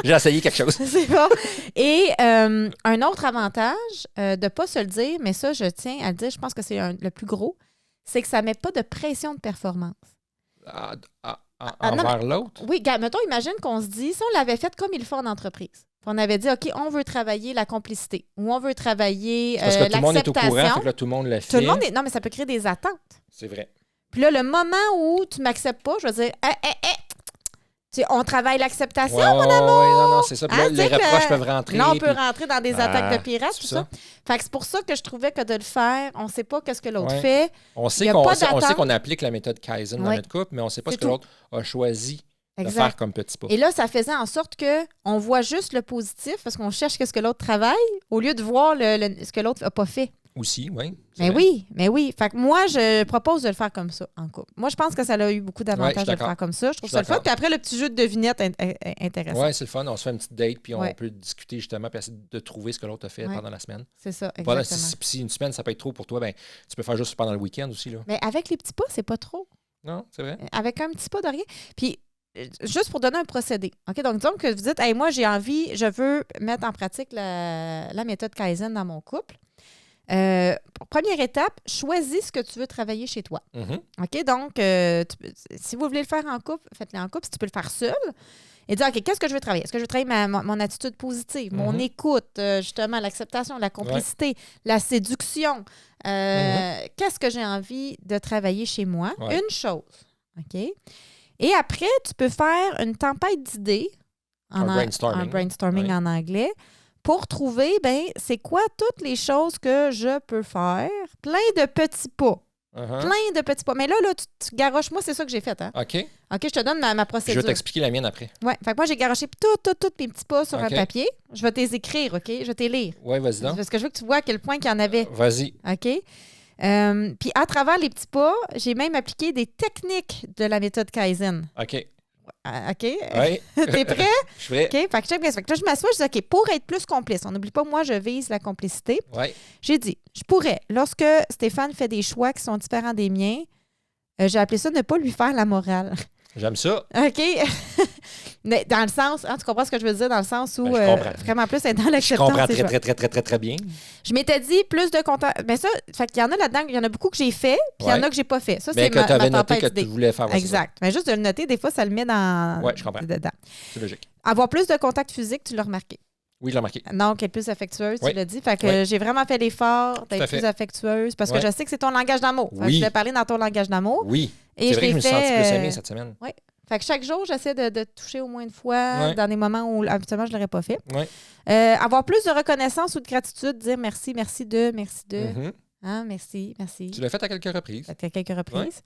J'ai essayé quelque chose. C'est bon. Et un autre avantage, de ne pas se le dire, mais ça, je tiens à le dire, je pense que c'est le plus gros, c'est que ça ne met pas de pression de performance. Envers l'autre? Oui, mettons, imagine qu'on se dit, si on l'avait fait comme il le fait en entreprise. On avait dit, OK, on veut travailler la complicité ou on veut travailler parce que tout le monde est au courant, fait que là, tout le monde le fait. Non, mais ça peut créer des attentes. C'est vrai. Puis là, le moment où tu ne m'acceptes pas, je vais dire, on travaille l'acceptation, mon amour. Oui, non, c'est ça. Puis là, les reproches peuvent rentrer. Là, on peut rentrer dans des attaques de pirates, tout ça. Fait que c'est pour ça que je trouvais que de le faire, on ne sait pas ce que l'autre fait. On sait qu'on applique la méthode Kaizen dans notre couple, mais on ne sait pas ce que l'autre a choisi. De faire comme petit pas. Et là, ça faisait en sorte qu'on voit juste le positif parce qu'on cherche ce que l'autre travaille au lieu de voir ce que l'autre n'a pas fait. Aussi, oui. Mais oui. Fait que moi, je propose de le faire comme ça en couple. Moi, je pense que ça a eu beaucoup d'avantages de le faire comme ça. Je trouve ça le fun. Puis après, le petit jeu de devinette intéressant. Oui, c'est le fun. On se fait une petite date, puis on peut discuter justement, puis essayer de trouver ce que l'autre a fait pendant la semaine. C'est ça, exactement. Si une semaine, ça peut être trop pour toi, tu peux faire juste pendant le week-end aussi. Là. Mais avec les petits pas, c'est pas trop. Non, c'est vrai. Avec un petit pas de rien. Puis, juste pour donner un procédé. OK? Donc, disons que vous dites, hey, moi, je veux mettre en pratique la méthode Kaizen dans mon couple. Première étape, choisis ce que tu veux travailler chez toi. OK? Donc, si vous voulez le faire en couple, faites-le en couple. Si tu peux le faire seul, et dire, OK, qu'est-ce que je veux travailler? Est-ce que je veux travailler mon attitude positive, mon écoute, justement, l'acceptation, la complicité, la séduction? Qu'est-ce que j'ai envie de travailler chez moi? Une chose. OK? Et après, tu peux faire une tempête d'idées, un brainstorming en anglais, pour trouver, c'est quoi toutes les choses que je peux faire? Plein de petits pas. Plein de petits pas. Mais là tu garoches. Moi, c'est ça que j'ai fait. Hein? OK, je te donne ma procédure. Je vais t'expliquer la mienne après. Oui. Fait que moi, j'ai garoché tous mes petits pas sur un papier. Je vais t'les écrire, OK? Je vais t'les lire. Oui, vas-y donc. Parce que je veux que tu vois à quel point il y en avait. Vas-y. OK? Puis à travers les petits pas, j'ai même appliqué des techniques de la méthode Kaizen. OK. OK? Oui. T'es prêt? Je suis prêt. OK? Fait que là, je m'assois, je dis, OK, pour être plus complice, on n'oublie pas, moi, je vise la complicité. Oui. J'ai dit, je pourrais, lorsque Stéphane fait des choix qui sont différents des miens, j'ai appelé ça ne pas lui faire la morale. J'aime ça. OK. Mais dans le sens, tu comprends ce que je veux dire, dans le sens où Ben, je comprends. vraiment plus être dans Je l'acceptance. comprends c'est très, très, très, très, très bien. Je m'étais dit plus de contact. Mais ça, fait qu'il y en a là-dedans, il y en a beaucoup que j'ai fait, puis il y en a que j'ai pas fait. Ça, Mais c'est que tu avais noté tempête que d'idées. tu voulais faire. Ouais, Exact. Mais juste de le noter, des fois, ça le met dans. Oui, je comprends. Dedans. C'est logique. Avoir plus de contact physique, tu l'as remarqué. Oui, je l'ai remarqué. Donc, être plus affectueuse, Oui. tu l'as dit. Fait que j'ai vraiment fait l'effort d'être plus affectueuse parce que je sais que c'est ton langage d'amour. Oui. Je vais parler dans ton langage d'amour. Oui. Et c'est vrai que je me suis senti plus aimée aimée cette semaine. Oui. Fait que chaque jour, j'essaie de toucher au moins une fois dans des moments où habituellement je ne l'aurais pas fait. Oui. Avoir plus de reconnaissance ou de gratitude, dire merci, merci de. Mm-hmm. Hein, merci. Tu l'as fait à quelques reprises. À quelques reprises.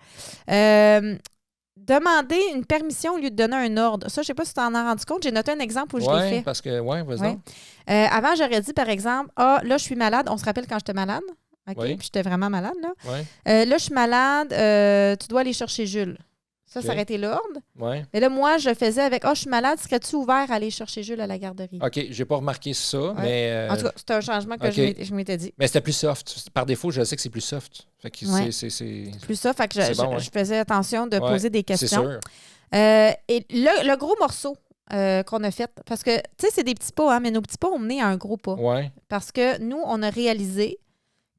Demander une permission au lieu de donner un ordre. Ça, je ne sais pas si tu t'en as rendu compte. J'ai noté un exemple où je l'ai fait. Parce que, vas-y. Avant, j'aurais dit, par exemple, là, je suis malade. On se rappelle quand j'étais malade. OK? Puis j'étais vraiment malade, là. Là, je suis malade. Tu dois aller chercher Jules. Ça aurait été l'ordre. Ouais. Mais là, moi, je faisais avec je suis malade, serais-tu ouvert à aller chercher Jules à la garderie? OK, j'ai pas remarqué ça, mais. En tout cas, c'est un changement que je m'étais dit. Mais c'était plus soft. Par défaut, je sais que c'est plus soft. Fait que c'est plus ça. Fait que je faisais attention de poser des questions. C'est sûr. Et le gros morceau qu'on a fait, parce que, tu sais, c'est des petits pas, hein, mais nos petits pas ont mené à un gros pas. Ouais. Parce que nous, on a réalisé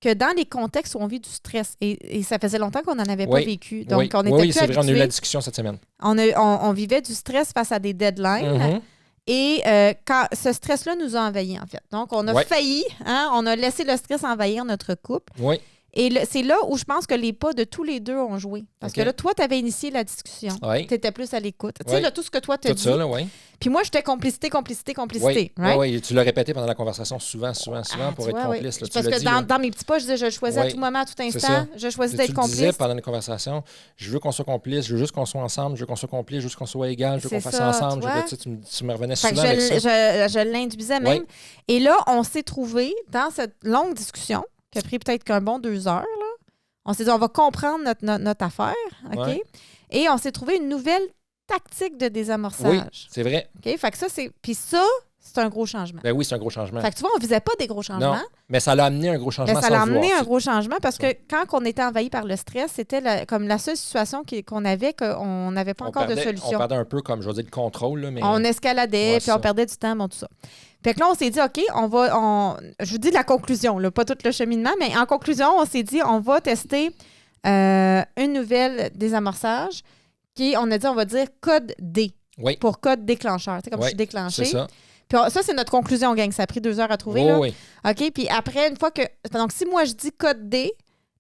que dans les contextes où on vit du stress, et ça faisait longtemps qu'on n'en avait pas vécu. Donc, on était plus c'est vrai, on a eu habitués. la discussion cette semaine. On vivait du stress face à des deadlines. Et quand ce stress-là nous a envahis, en fait. Donc, on a failli, on a laissé le stress envahir notre couple. Oui. Et c'est là où je pense que les pas de tous les deux ont joué. Parce que là, toi, tu avais initié la discussion. Tu étais plus à l'écoute. Tu sais, tout ce que toi, tu as dit. Tout ça, là, oui. Puis moi, j'étais complicité. Oui, tu l'as répété pendant la conversation souvent pour être complice. Là, parce que dans mes petits pas, je disais, je choisis à tout moment, à tout instant. Je choisis d'être complice. Tu disais pendant les conversations, je veux qu'on soit complice, je veux juste qu'on soit ensemble, je veux qu'on soit complice, je veux juste qu'on soit égal, je veux qu'on fasse ça ensemble. Tu me revenais souvent avec ça. Je l'induisais même. Et là, on s'est trouvé dans cette longue discussion qui a pris peut-être qu'un bon 2 heures, là. On s'est dit, on va comprendre notre affaire, OK? Ouais. Et on s'est trouvé une nouvelle tactique de désamorçage. Oui, c'est vrai. OK? Fait que ça, c'est un gros changement. Ben oui, c'est un gros changement. Fait que tu vois, on ne visait pas des gros changements. Non, mais ça l'a amené un gros changement. Mais ça l'a amené un gros changement parce que quand on était envahi par le stress, c'était comme la seule situation qu'on avait, qu'on n'avait pas encore de solution. On perdait un peu, comme je veux dire, le contrôle. Là, mais... On escaladait, puis on perdait du temps, tout ça. Fait que là, on s'est dit, OK, je vous dis la conclusion, là, pas tout le cheminement, mais en conclusion, on s'est dit, on va tester une nouvelle désamorçage on a dit, on va dire code D. Oui. Pour code déclencheur. Tu sais, comme je suis déclenchée. C'est ça. Puis ça, c'est notre conclusion, gang. Ça a pris 2 heures à trouver. Là. Oui. OK, puis après, une fois que... Donc, si moi, je dis code D,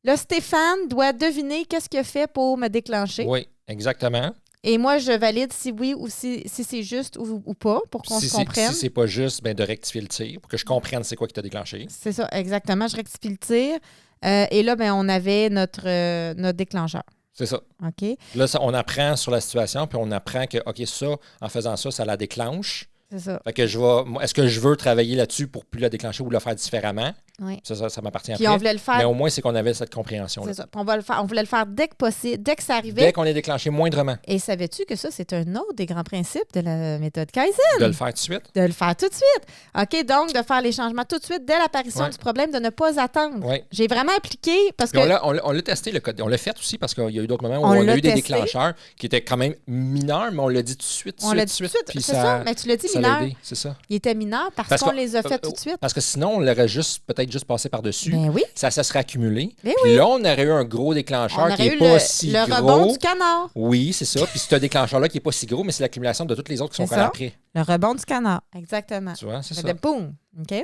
là, Stéphane doit deviner qu'est-ce qu'il a fait pour me déclencher. Oui, exactement. Et moi, je valide si oui ou si c'est juste ou pas, pour qu'on se comprenne. Si c'est pas juste, de rectifier le tir, pour que je comprenne c'est quoi qui t'a déclenché. C'est ça, exactement. Je rectifie le tir. Et là, on avait notre déclencheur. C'est ça. OK. Là, on apprend sur la situation, puis on apprend que, OK, ça, en faisant ça, ça la déclenche. C'est ça. Fait que est-ce que je veux travailler là-dessus pour plus la déclencher ou le faire différemment? Oui. Ça m'appartient puis après. On voulait le faire. Mais au moins, c'est qu'on avait cette compréhension-là. C'est ça. Puis on voulait le faire dès que possible, dès que ça arrivait. Dès qu'on est déclenché moindrement. Et savais-tu que ça, c'est un autre des grands principes de la méthode Kaizen? De le faire tout de suite. De le faire tout de suite. OK, donc de faire les changements tout de suite dès l'apparition du problème, de ne pas attendre. Oui. J'ai vraiment appliqué parce que... On l'a testé, le code. On l'a fait aussi parce qu'il y a eu d'autres moments où on a eu des déclencheurs qui étaient quand même mineurs, mais on l'a dit tout de suite. On l'a dit tout de suite. C'est ça, mais tu l'as dit mineur. C'est ça. Il était mineur parce qu'on les a fait tout de suite. Parce que sinon, on l'aurait peut-être juste passé par-dessus. Ben oui. Ça serait accumulé. Ben puis là, on aurait eu un gros déclencheur qui n'est pas si gros. Le rebond du canard. Oui, c'est ça. Puis c'est un déclencheur-là qui n'est pas si gros, mais c'est l'accumulation de toutes les autres qui sont collées après. Le rebond du canard, exactement. Tu vois, c'est ça. Boum. OK.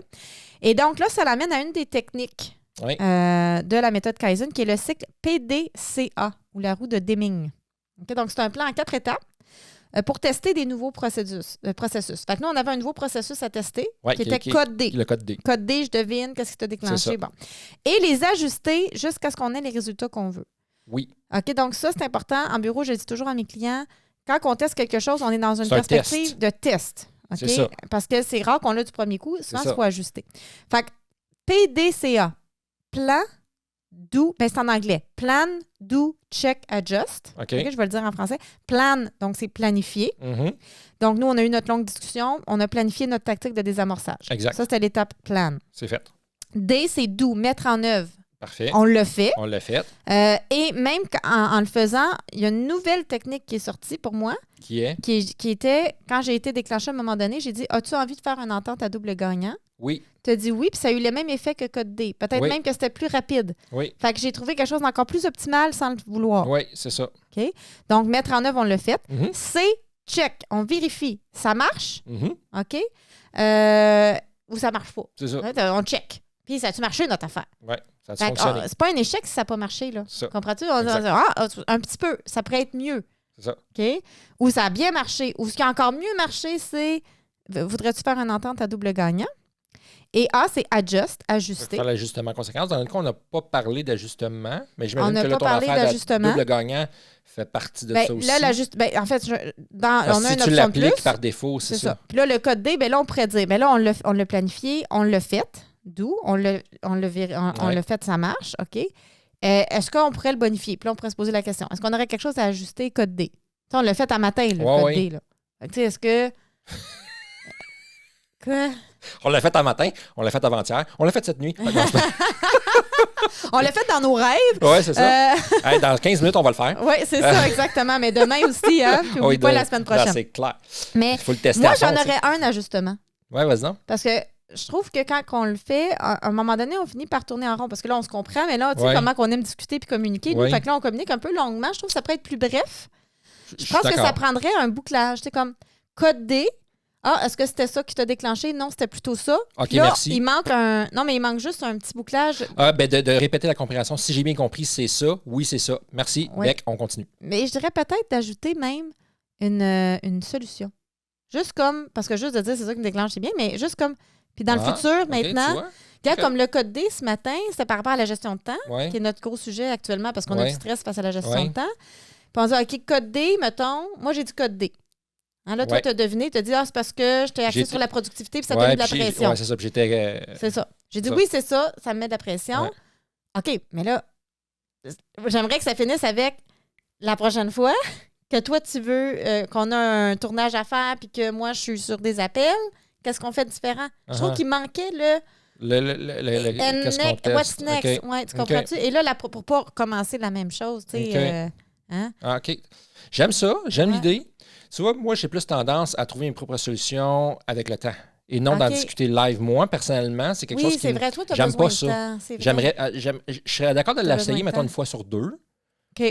Et donc là, ça l'amène à une des techniques de la méthode Kaizen, qui est le cycle PDCA, ou la roue de Deming. Okay? Donc, c'est un plan en 4 étapes. Pour tester des nouveaux processus. Fait que nous, on avait un nouveau processus à tester qui était code D. Le code D. Code D, je devine, qu'est-ce qui t'a déclenché. Bon. Et les ajuster jusqu'à ce qu'on ait les résultats qu'on veut. Oui. OK, donc ça, c'est important. En bureau, je le dis toujours à mes clients, quand on teste quelque chose, on est dans une perspective de test. Okay? C'est ça. Parce que c'est rare qu'on l'a du premier coup. Souvent, il faut ajuster. Fait que PDCA, plan, do, c'est en anglais. Plan, do, check, adjust. Okay. Je vais le dire en français. Plan, donc c'est planifier. Mm-hmm. Donc, nous, on a eu notre longue discussion. On a planifié notre tactique de désamorçage. Exact. Ça, c'était l'étape plan. C'est fait. D, c'est do, mettre en œuvre. Parfait. On l'a fait. On l'a fait. Et même en le faisant, il y a une nouvelle technique qui est sortie pour moi. Qui est? Qui était, quand j'ai été déclenchée à un moment donné, j'ai dit, as-tu envie de faire une entente à double gagnant? Oui. Tu as dit oui, puis ça a eu le même effet que code D. Peut-être même que c'était plus rapide. Oui. Fait que j'ai trouvé quelque chose d'encore plus optimal sans le vouloir. Oui, c'est ça. OK? Donc, mettre en œuvre, on l'a fait. Mm-hmm. C'est check. On vérifie. Ça marche? Mm-hmm. OK? Ou ça marche pas? C'est ça. On check. Puis, ça a-tu marché, notre affaire? Oui, ça a fonctionné. C'est pas un échec si ça n'a pas marché, là. Comprends-tu? On dit, un petit peu. Ça pourrait être mieux. C'est ça. OK? Ou ça a bien marché. Ou ce qui a encore mieux marché, c'est voudrais-tu faire une entente à double gagnant? Et A, c'est adjust, ajuster. Faire l'ajustement conséquence. Dans notre cas, on n'a pas parlé d'ajustement, mais j'imagine que là, ton parlé affaire d'ajustement. double gagnant fait partie de ça aussi. Là, en fait, on a si une tu option de l'appliques plus. par défaut, c'est ça. Puis là, le code D, là, on pourrait dire, là, on l'a planifié, on l'a fait. D'où? On l'a fait, ça marche. OK. Est-ce qu'on pourrait le bonifier? Puis là, on pourrait se poser la question. Est-ce qu'on aurait quelque chose à ajuster code D? T'sais, on l'a fait à matin, le code D. Là. Tu sais, est-ce que... Quoi? On l'a fait un matin, on l'a fait avant-hier, on l'a fait cette nuit. On l'a fait dans nos rêves. Oui, c'est ça. Hey, dans 15 minutes, on va le faire. Oui, c'est ça, exactement. Mais demain aussi, hein? Puis oublie pas la semaine prochaine. C'est clair. Mais il faut le tester moi, j'en aurais un ajustement. Oui, vas-y donc. Parce que je trouve que quand on le fait, à un moment donné, on finit par tourner en rond. Parce que là, on se comprend, mais là, tu sais comment on aime discuter puis communiquer. Nous, fait que là, on communique un peu longuement. Je trouve que ça pourrait être plus bref. Je pense que ça prendrait un bouclage. Tu sais, comme code D. Ah, est-ce que c'était ça qui t'a déclenché? Non, c'était plutôt ça. OK, là, merci. Il manque un... Non, mais il manque juste un petit bouclage. De répéter la compréhension. Si j'ai bien compris, c'est ça. Oui, c'est ça. Merci. Oui. Bec, on continue. Mais je dirais peut-être d'ajouter même une solution. Juste comme... Parce que juste de dire c'est ça qui me déclenche, c'est bien, mais juste comme... Puis dans le futur, maintenant... Regarde, comme le code D ce matin, c'était par rapport à la gestion de temps, qui est notre gros sujet actuellement parce qu'on a du stress face à la gestion de temps. Puis on dit, OK, code D, mettons... Moi, j'ai dit code D. Hein, là, toi, tu as deviné, tu as dit, c'est parce que j'étais axée sur la productivité puis ça t'a mis de la pression. Oui, c'est ça. Puis j'étais. C'est ça. J'ai dit, oui, c'est ça, ça me met de la pression. Ouais. OK, mais là, j'aimerais que ça finisse avec la prochaine fois que toi, tu veux qu'on a un tournage à faire puis que moi, je suis sur des appels. Qu'est-ce qu'on fait de différent? Je trouve qu'il manquait qu'est-ce qu'on teste? What's next? Okay. Ouais, tu comprends-tu? Et là, pour pas recommencer la même chose, tu sais. OK. J'aime ça. J'aime l'idée. Tu vois, moi, j'ai plus tendance à trouver mes propres solutions avec le temps et non d'en discuter live. Moi, personnellement, c'est quelque chose qui... Oui, c'est vrai. Toi, tu as j'aime besoin pas de ça. temps. Je serais d'accord de l'essayer, mettons, une fois sur deux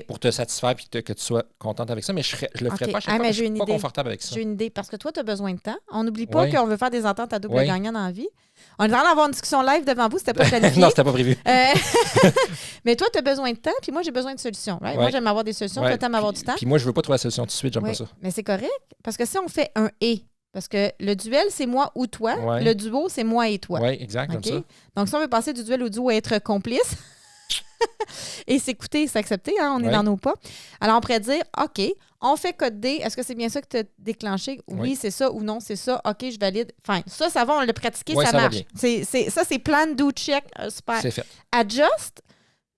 pour te satisfaire et que tu sois contente avec ça, mais je le ferais pas. Je suis pas confortable avec ça. J'ai une idée, parce que toi, tu as besoin de temps. On n'oublie pas qu'on veut faire des ententes à double gagnant dans la vie. On est en train d'avoir une discussion live devant vous, c'était pas planifié. Non, c'était pas prévu. Mais toi, tu as besoin de temps, puis moi, j'ai besoin de solutions. Right? Moi, j'aime avoir des solutions, toi, tu aimes avoir du temps. Puis moi, je veux pas trouver la solution tout de suite, j'aime pas ça. Mais c'est correct, parce que si on fait un « et », parce que le duel, c'est moi ou toi, le duo, c'est moi et toi. Oui, exact, comme ça. Donc, si on veut passer du duel au duo à être complice, et s'écouter et s'accepter, hein, on est dans nos pas. Alors, on pourrait dire, OK, on fait code D. Est-ce que c'est bien ça que tu as déclenché? Oui, c'est ça ou non, c'est ça. OK, je valide. Fine. Ça va, on l'a pratiqué, ça marche. Ça, c'est plan, do, check. Super. C'est fait. Adjust.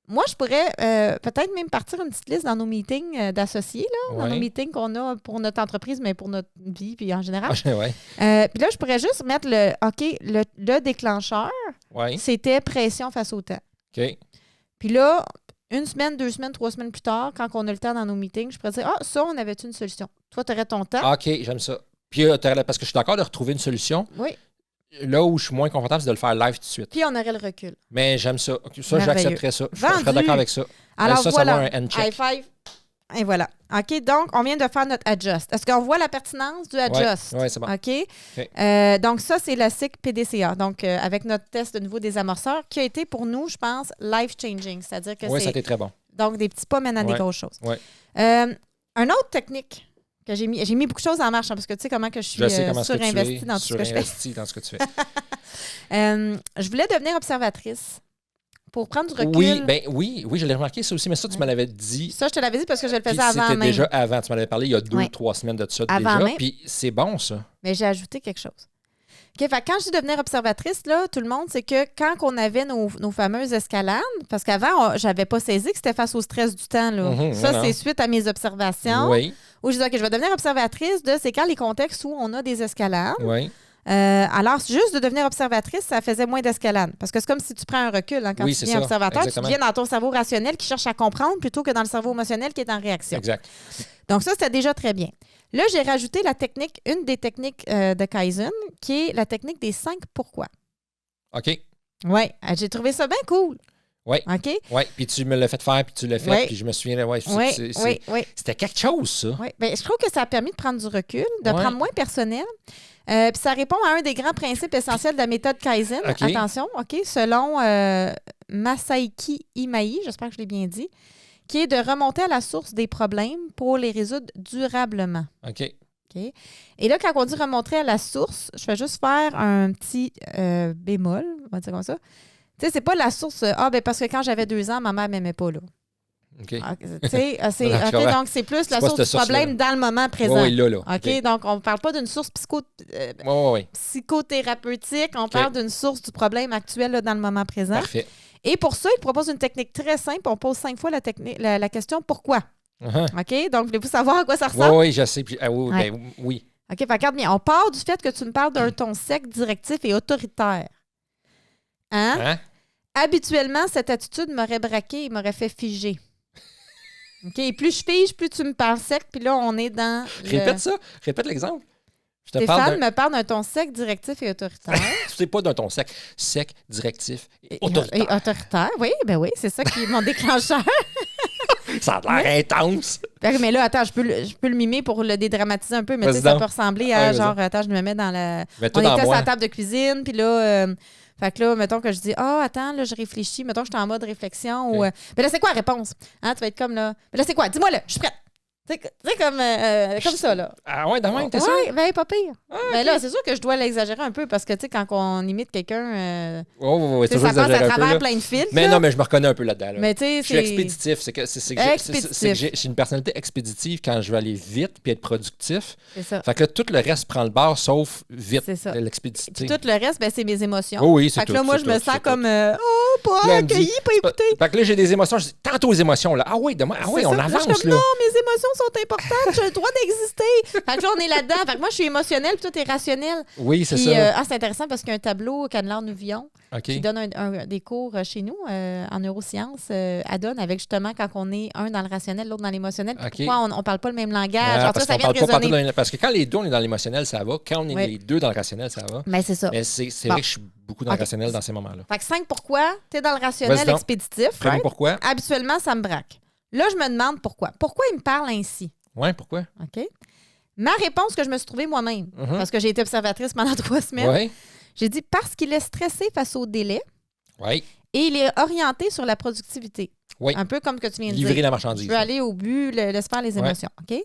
Moi, je pourrais peut-être même partir une petite liste dans nos meetings d'associés, dans nos meetings qu'on a pour notre entreprise, mais pour notre vie, puis en général. Puis là, je pourrais juste mettre le déclencheur. C'était pression face au temps. OK. Puis là, 1 semaine, 2 semaines, 3 semaines plus tard, quand on a le temps dans nos meetings, je pourrais dire, ça, on avait-tu une solution? Toi, tu aurais ton temps. OK, j'aime ça. Puis, parce que je suis d'accord de retrouver une solution. Oui. Là où je suis moins confortable, c'est de le faire live tout de suite. Puis, on aurait le recul. Mais j'aime ça. Ça, j'accepterais ça. Je serais d'accord avec ça. Alors, ça, voilà. Ça va un end check. High five. Et voilà. OK, donc, on vient de faire notre adjust. Est-ce qu'on voit la pertinence du adjust? Oui, c'est bon. OK. Donc, ça, c'est la cycle PDCA. Donc, avec notre test de niveau des amorceurs, qui a été pour nous, je pense, life-changing. C'est-à-dire que ça a été très bon. Donc, des petits pas mènent à des grosses choses. Oui. Une autre technique que j'ai mis beaucoup de choses en marche, parce que tu sais comment que je suis surinvestie dans tout ce que je fais. Dans ce que tu fais. Je voulais devenir observatrice. Pour prendre du recul. Oui, je l'ai remarqué ça aussi, mais ça, tu me l'avais dit. Ça, je te l'avais dit parce que je le faisais avant c'était même. déjà avant. Tu m'en avais parlé il y a 2-3 semaines de ça avant déjà. Même. Puis c'est bon, ça. Mais j'ai ajouté quelque chose. OK, fait quand je dis devenir observatrice, là, tout le monde, c'est que quand on avait nos fameuses escalades, parce qu'avant, j'avais pas saisi que c'était face au stress du temps. Là. Ça, c'est suite à mes observations. Oui. Où je dis, OK, je vais devenir observatrice c'est quand les contextes où on a des escalades. Oui. Alors, juste de devenir observatrice, ça faisait moins d'escalade. Parce que c'est comme si tu prends un recul quand tu deviens observateur. Exactement. Tu viens dans ton cerveau rationnel qui cherche à comprendre plutôt que dans le cerveau émotionnel qui est en réaction. Exact. Donc ça, c'était déjà très bien. Là, j'ai rajouté une des techniques de Kaizen, qui est la technique des 5 pourquoi. OK. Oui, j'ai trouvé ça bien cool. Oui. OK? Oui, puis tu me l'as fait faire, puis tu l'as fait, Oui. puis je me souviens, ouais, Oui. c'était quelque chose, ça. Oui. Bien, je trouve que ça a permis de prendre du recul, de prendre moins personnel. Puis ça répond à un des grands principes essentiels de la méthode Kaizen. OK. Attention, OK? Selon Masaiki Imai, j'espère que je l'ai bien dit, qui est de remonter à la source des problèmes pour les résoudre durablement. OK. OK? Et là, quand on dit remonter à la source, je vais juste faire un petit bémol, on va dire comme ça. Tu sais, c'est pas la source, parce que quand j'avais 2 ans, ma mère m'aimait pas, là. OK. Tu sais, donc c'est plus la source du problème dans le moment présent. Oui, là. OK, donc on ne parle pas d'une source psychothérapeutique, on parle d'une source du problème actuel là, dans le moment présent. Parfait. Et pour ça, il propose une technique très simple. On pose 5 fois la question « Pourquoi? » OK, donc voulez-vous savoir à quoi ça ressemble? Oui, je sais. Puis, oui. OK, regarde bien. On part du fait que tu me parles d'un ton sec, directif et autoritaire. Hein? Habituellement, cette attitude m'aurait braqué et m'aurait fait figer. OK, et plus je fige, plus tu me parles sec, puis là, on est dans... Répète ça. Répète l'exemple. Stéphane me parle d'un ton sec, directif et autoritaire. C'est pas d'un ton sec. Sec, directif et autoritaire. Et autoritaire, oui, c'est ça qui est mon déclencheur. Ça a l'air intense. Mais là, attends, je peux le mimer pour le dédramatiser un peu, mais tu sais, ça peut ressembler à attends, je me mets dans la... On était à la table de cuisine, puis là... Fait que là, mettons que je dis attends, là, je réfléchis. Mettons que je suis en mode réflexion. Okay. Mais là, c'est quoi la réponse? Hein, tu vas être comme là. Mais là, c'est quoi? Dis-moi là, je suis prête. Tu sais, comme ça, là. Ah ouais, demain, t'es ça? Oui, bien, pas pire. Mais là, c'est sûr que je dois l'exagérer un peu parce que, tu sais, quand on imite quelqu'un, ça passe à travers plein de filtres. Mais non, mais je me reconnais un peu là-dedans. Là. Mais tu sais, je suis expéditif. C'est que j'ai une personnalité expéditive quand je veux aller vite puis être productif. C'est ça. Fait que là, tout le reste prend le bord sauf vite. C'est ça. L'expéditivité. Puis tout le reste, c'est mes émotions. Oh oui, c'est tout. Fait que là, moi, je me sens comme pas accueilli, pas écouté. Fait que là, j'ai des émotions. Je dis tantôt aux émotions, là. Ah oui, on avance, là. Non, mes émotions sont importantes. J'ai le droit d'exister. Fait que là, on est là-dedans. Fait que moi, je suis émotionnelle, puis toi, t'es rationnel. Oui, c'est ça. C'est intéressant parce qu'il y a un tableau au Canelard Nous Vions qui donne des cours chez nous en neurosciences à donne avec justement quand on est un dans le rationnel, l'autre dans l'émotionnel. Pourquoi on ne parle pas le même langage? Ça vient de résonner. Parce que quand les deux, on est dans l'émotionnel, ça va. Quand on est les deux dans le rationnel, ça va. Mais c'est ça. Mais c'est vrai que je suis beaucoup dans le rationnel dans ces moments-là. Fait que 5 pourquoi? T'es dans le rationnel expéditif. Right? Pourquoi? Habituellement, ça me braque. Là, je me demande pourquoi. Pourquoi il me parle ainsi? Oui, pourquoi? OK. Ma réponse que je me suis trouvée moi-même, parce que j'ai été observatrice pendant 3 semaines, j'ai dit parce qu'il est stressé face au délai et il est orienté sur la productivité. Oui. Un peu comme que tu viens de dire. Livrer la marchandise. Je veux aller au but, laisse faire les émotions. OK?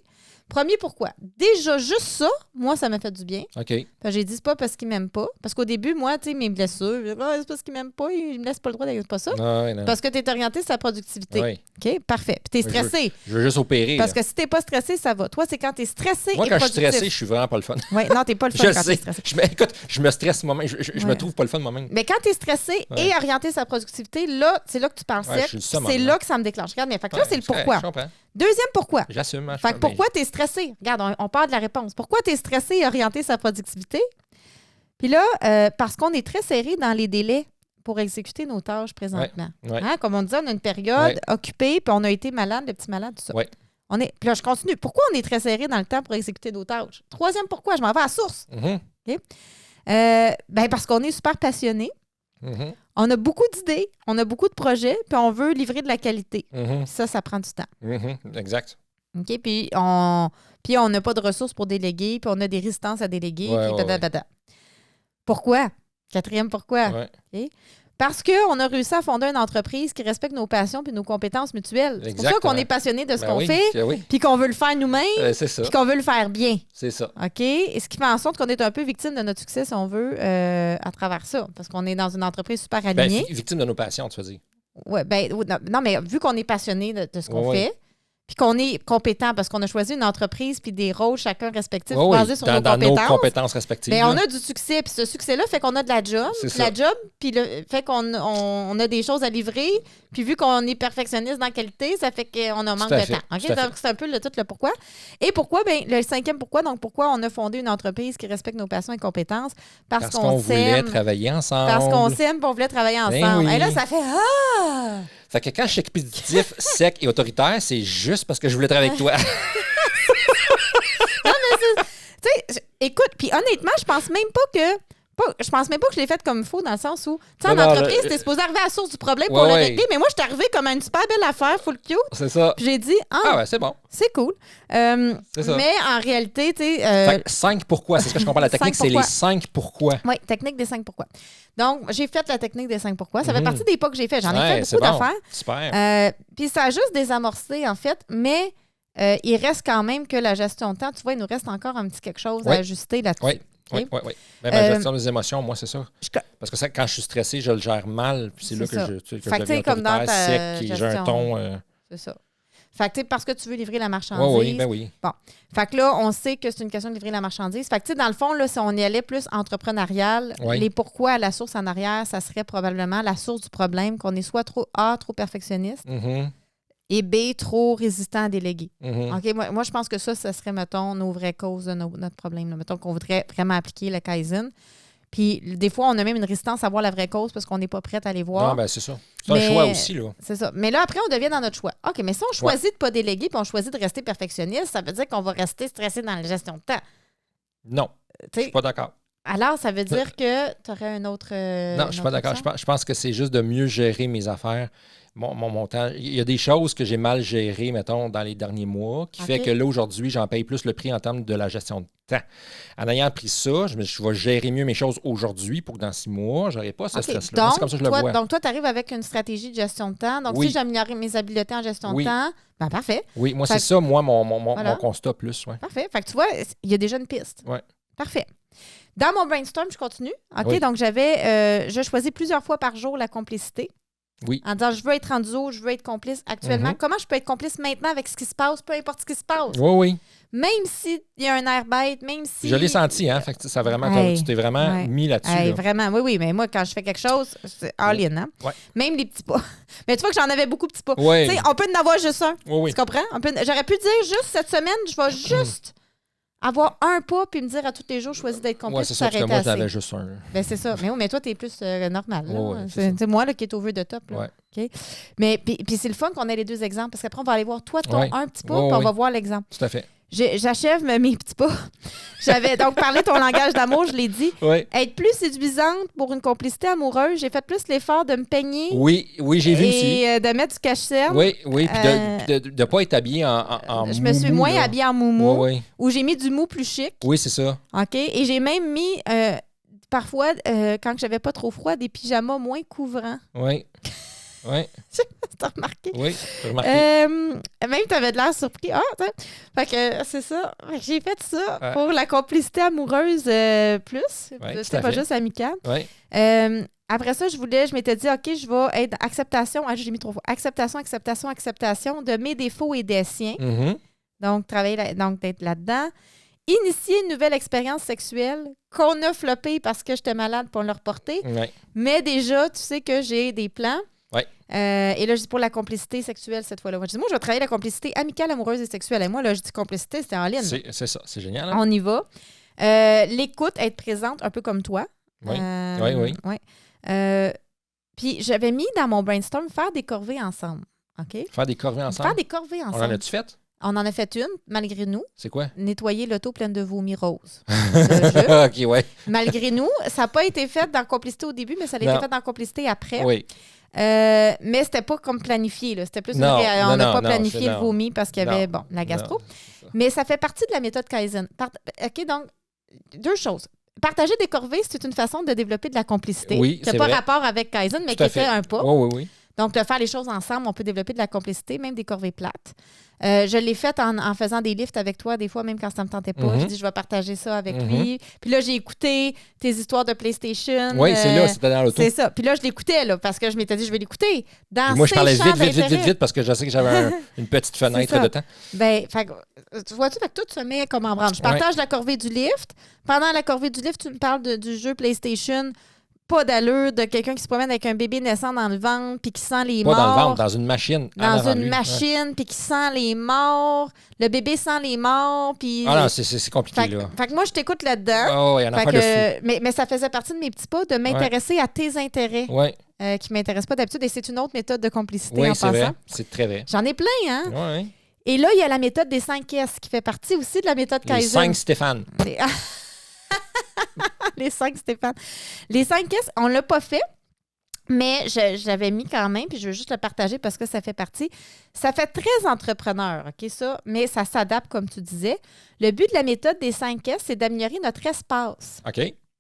Premier pourquoi. Déjà, juste ça, moi, ça m'a fait du bien. OK. J'ai dit, c'est pas parce qu'il m'aime pas. Parce qu'au début, moi, tu sais, mes blessures, c'est parce qu'il m'aime pas, il me laisse pas le droit d'être pas ça. Non. Parce que tu es orienté sur sa productivité. Oui. OK, parfait. Puis tu es stressé. Je veux juste opérer. Parce que si tu n'es pas stressé, ça va. Toi, c'est quand tu es stressé. Moi, quand je suis stressé, je suis vraiment pas le fun. Oui, non, tu n'es pas le fun quand tu es stressé. Écoute, je me stresse moi-même. Je me trouve pas le fun moi-même. Mais quand tu es stressé et orienté sur sa productivité, là, c'est là que tu parles sec. C'est là que ça me déclenche. Regarde, mais fait que là, c'est le pourquoi. Je comprends. Deuxième pourquoi. J'assume. Fait que pourquoi tu es stressé? Regarde, on parle de la réponse. Pourquoi tu es stressé et orienté sur sa productivité? Puis là, parce qu'on est très serré dans les délais pour exécuter nos tâches présentement. Ouais. Hein? Comme on disait, on a une période occupée, puis on a été malade, le petit malade, tout ça. Ouais. Puis là, je continue. Pourquoi on est très serré dans le temps pour exécuter nos tâches? Troisième pourquoi, je m'en vais à la source. Okay? Parce qu'on est super passionné. On a beaucoup d'idées, on a beaucoup de projets, puis on veut livrer de la qualité. Ça prend du temps. Exact. OK? Puis on n'a pas de ressources pour déléguer, puis on a des résistances à déléguer. Pourquoi? Quatrième pourquoi? Okay? Parce qu'on a réussi à fonder une entreprise qui respecte nos passions et nos compétences mutuelles. C'est pour ça qu'on est passionné de ce qu'on fait, puis qu'on veut le faire nous-mêmes, puis qu'on veut le faire bien. C'est ça. OK? Et ce qui fait en sorte qu'on est un peu victime de notre succès, si on veut, à travers ça. Parce qu'on est dans une entreprise super alignée. Victime de nos passions, tu veux dire. Oui, non, mais vu qu'on est passionné de ce qu'on fait, puis qu'on est compétent parce qu'on a choisi une entreprise puis des rôles chacun respectifs Oui, basés sur dans nos nos compétences respectives. Bien, on là. a du succès, puis ce succès-là fait qu'on a de la job. C'est Puis ça. la job, puis le fait qu'on on a des choses à livrer, puis vu qu'on est perfectionniste dans la qualité, ça fait qu'on a un manque Tout à de fait, temps. OK? tout à fait. Donc, c'est un peu tout le pourquoi. Et pourquoi? Bien, le 5e pourquoi. Donc, pourquoi on a fondé une entreprise qui respecte nos passions et compétences? Parce qu'on qu'on voulait s'aime. travailler ensemble. Parce qu'on s'aime et on voulait travailler Ben ensemble. oui. Et là, ça fait Ah! Fait que quand je suis expéditif, sec et autoritaire, c'est juste parce que je voulais travailler avec toi. Tu sais, écoute, puis honnêtement, je pense même pas que. Je pense même pas que je l'ai fait comme il faut, dans le sens où, tu sais, en Non, non, entreprise, le- t'es supposé arriver à la source du problème Ouais, pour le ouais. régler, mais moi, je suis arrivée comme une super belle affaire, full cute, C'est ça. puis j'ai dit, Ah ouais, c'est bon. c'est cool. C'est ça. Mais en réalité, tu sais. Fait que 5 pourquoi. C'est ce que je comprends. La technique, 5 c'est les pourquoi. 5 pourquoi. Oui, technique des 5 pourquoi. Donc, j'ai fait la technique des 5 pourquoi. Ça fait Mhm. partie des pas que j'ai fait. J'en ai Ouais, fait c'est beaucoup bon. d'affaires. Super. Puis ça a juste désamorcé, en fait, mais il reste quand même que la gestion de temps, tu vois, il nous reste encore un petit quelque chose à Oui. ajuster là-dessus. Oui. OK? Oui. Ben, ma gestion des émotions, moi, c'est ça. Je- Parce que ça, quand je suis stressé, je le gère mal. Puis c'est là C'est que ça. je, tu sais, que Fait je que, tu sais, deviens comme dans autoritaire, ta sec, et j'ai un gestion. ton... C'est ça. Fait que, tu sais, parce que tu veux livrer la marchandise. Oui, ben oui. Bon. Fait que là, on sait que c'est une question de livrer la marchandise. Fait que, tu sais, dans le fond, là, si on y allait plus entrepreneurial, Oui. les pourquoi à la source en arrière, ça serait probablement la source du problème, qu'on est soit trop trop perfectionniste, Mhm, et B, trop résistant à déléguer. mhm. OK? Moi, je pense que ça serait, mettons, nos vraies causes de notre problème. Là. Mettons qu'on voudrait vraiment appliquer le Kaizen. Puis, des fois, on a même une résistance à voir la vraie cause parce qu'on n'est pas prête à les voir. Non, ben c'est ça. C'est Mais- un choix aussi, là. C'est ça. Mais là, après, on devient dans notre choix. OK, mais si on choisit de ne pas déléguer puis on choisit de rester perfectionniste, ça veut dire qu'on va rester stressé dans la gestion de temps. Non, Tu je sais, suis pas d'accord. alors, ça veut dire que tu aurais un autre. Non, je suis pas d'accord. Je pense que c'est juste de mieux gérer mes affaires, mon temps. Il y a des choses que j'ai mal gérées, mettons, dans les derniers mois, qui fait OK. que là, aujourd'hui, j'en paye plus le prix en termes de la gestion de temps. En ayant appris ça, je vais gérer mieux mes choses aujourd'hui pour que dans 6 mois, je n'aurai pas ce OK. stress-là. Moi, c'est comme ça que je le vois. Donc, toi, tu arrives avec une stratégie de gestion de temps. Donc, Oui. si j'améliore mes habiletés en gestion Oui. de temps, ben parfait. Oui, moi, Fait c'est ça, moi, mon Voilà. constat plus. Ouais. Parfait. Fait que tu vois, il y a déjà une piste. Ouais. Parfait. Dans mon brainstorm, je continue. OK, Oui. donc je choisis plusieurs fois par jour la complicité. Oui. En disant, je veux être en duo, je veux être complice actuellement. Mhm. Comment je peux être complice maintenant avec ce qui se passe, peu importe ce qui se passe? Oui, oui. Même s'il y a un air bête, même si... Je l'ai senti, hein. Fait que ça vraiment, Hey, tu t'es vraiment ouais. mis là-dessus. Hey, là. vraiment, oui, mais moi, quand je fais quelque chose, c'est all-in, hein? Ouais. Même les petits pas. Mais tu vois que j'en avais beaucoup de petits pas. Oui. Tu sais, on peut en avoir juste un. Oui, oui. Tu comprends? J'aurais pu dire juste cette semaine, je vais juste avoir un pas puis me dire à tous les jours, je choisis d'être complice. Oui, c'est ça, parce que moi, j'en avais juste un. Ben, c'est ça. Mais toi, t'es plus normal. Là. Ouais, c'est c'est moi là, qui est over the top. Là. Ouais. OK? Mais puis c'est le fun qu'on ait les deux exemples parce qu'après, on va aller voir toi, ton Ouais. un petit pas, Ouais, puis on ouais. va voir l'exemple. Tout à fait. J'achève mes petits pas. J'avais donc parlé ton langage d'amour, je l'ai dit. Oui. Être plus séduisante pour une complicité amoureuse, j'ai fait plus l'effort de me peigner Oui, j'ai vu aussi. et de mettre du cache-cerne. Oui, puis de ne pas être habillé en Je me suis moumou, moins là. habillée en moumou, Oui, oui. où j'ai mis du mou plus chic. Oui, c'est ça. OK? Et j'ai même mis, parfois, quand j'avais pas trop froid, des pyjamas moins couvrants. Oui. Oui, T'as remarqué? oui, j'ai remarqué. Même, t'avais de l'air surpris. Ah, t'sais. Fait que c'est ça. Fait que j'ai fait ça Ouais. pour la complicité amoureuse plus. Ouais, tout C'était à pas fait. juste amical. Oui, Après ça, je m'étais dit, OK, je vais être acceptation. Ah, j'ai mis 3 fois. Acceptation de mes défauts et des siens. mhm. Donc, d'être là-dedans. Initier une nouvelle expérience sexuelle qu'on a floppé parce que j'étais malade pour le reporter. Oui. Mais déjà, tu sais que j'ai des plans. Ouais. Et là, je dis pour la complicité sexuelle cette fois-là. Moi, je dis, je vais travailler la complicité amicale, amoureuse et sexuelle. Et moi, là, je dis complicité, c'était en ligne. C'est ça, c'est génial. Hein? On y va. L'écoute, être présente, un peu comme toi. Oui. Oui. Ouais. Puis, j'avais mis dans mon brainstorm faire des corvées ensemble. OK? Faire des corvées ensemble. Faire des corvées On en ensemble. a-tu fait? On en a fait une, malgré nous. C'est quoi? Nettoyer l'auto pleine de vomi rose. Le jeu. OK, ouais. Malgré nous, ça n'a pas été fait dans complicité au début, mais ça a été Non. fait dans complicité après. Oui. Mais c'était pas comme planifié. Là. C'était plus Non, on n'a non, pas non, planifié c'est le non. vomi parce qu'il y avait Non. la gastro. Non, c'est ça. Mais ça fait partie de la méthode Kaizen. OK, donc, 2 choses. Partager des corvées, c'est une façon de développer de la complicité. Oui, qui n'a c'est pas vrai. rapport avec Kaizen, mais Tout à qui était fait. un pas. Oui. Donc, de faire les choses ensemble, on peut développer de la complicité, même des corvées plates. Je l'ai fait en faisant des lifts avec toi, des fois, même quand ça ne me tentait pas. Je dis, je vais partager ça avec lui. Puis là, j'ai écouté tes histoires de PlayStation. Oui, c'est là, c'était dans l'auto. C'est ça. Puis là, je l'écoutais, là, parce que je m'étais dit, je vais l'écouter. Dans moi, je parlais vite, parce que je sais que j'avais une petite fenêtre de temps. Ben, tu vois-tu, tout se met comme en branche. Je partage la corvée du lift. Pendant la corvée du lift, tu me parles du jeu PlayStation. Pas d'allure de quelqu'un qui se promène avec un bébé naissant dans le ventre puis qui sent les morts. Pas dans le ventre, dans une machine. Dans une machine puis qui sent les morts. Le bébé sent les morts. Puis... Ah non, c'est compliqué, là. Fait que moi, je t'écoute là-dedans. Oh, il y en a pas de fou. Mais ça faisait partie de mes petits pas de m'intéresser à tes intérêts qui ne m'intéressent pas d'habitude. Et c'est une autre méthode de complicité en passant. Oui, c'est vrai. C'est très vrai. J'en ai plein, hein? Oui. Et là, il y a la méthode des 5 S qui fait partie aussi de la méthode Kaizen. Les 5 Stéphane. Les 5 Stéphane. Les 5 S, on ne l'a pas fait, mais j'avais mis quand même, puis je veux juste le partager parce que ça fait partie. Ça fait très entrepreneur, OK, ça, mais ça s'adapte, comme tu disais. Le but de la méthode des 5 S, c'est d'améliorer notre espace. OK.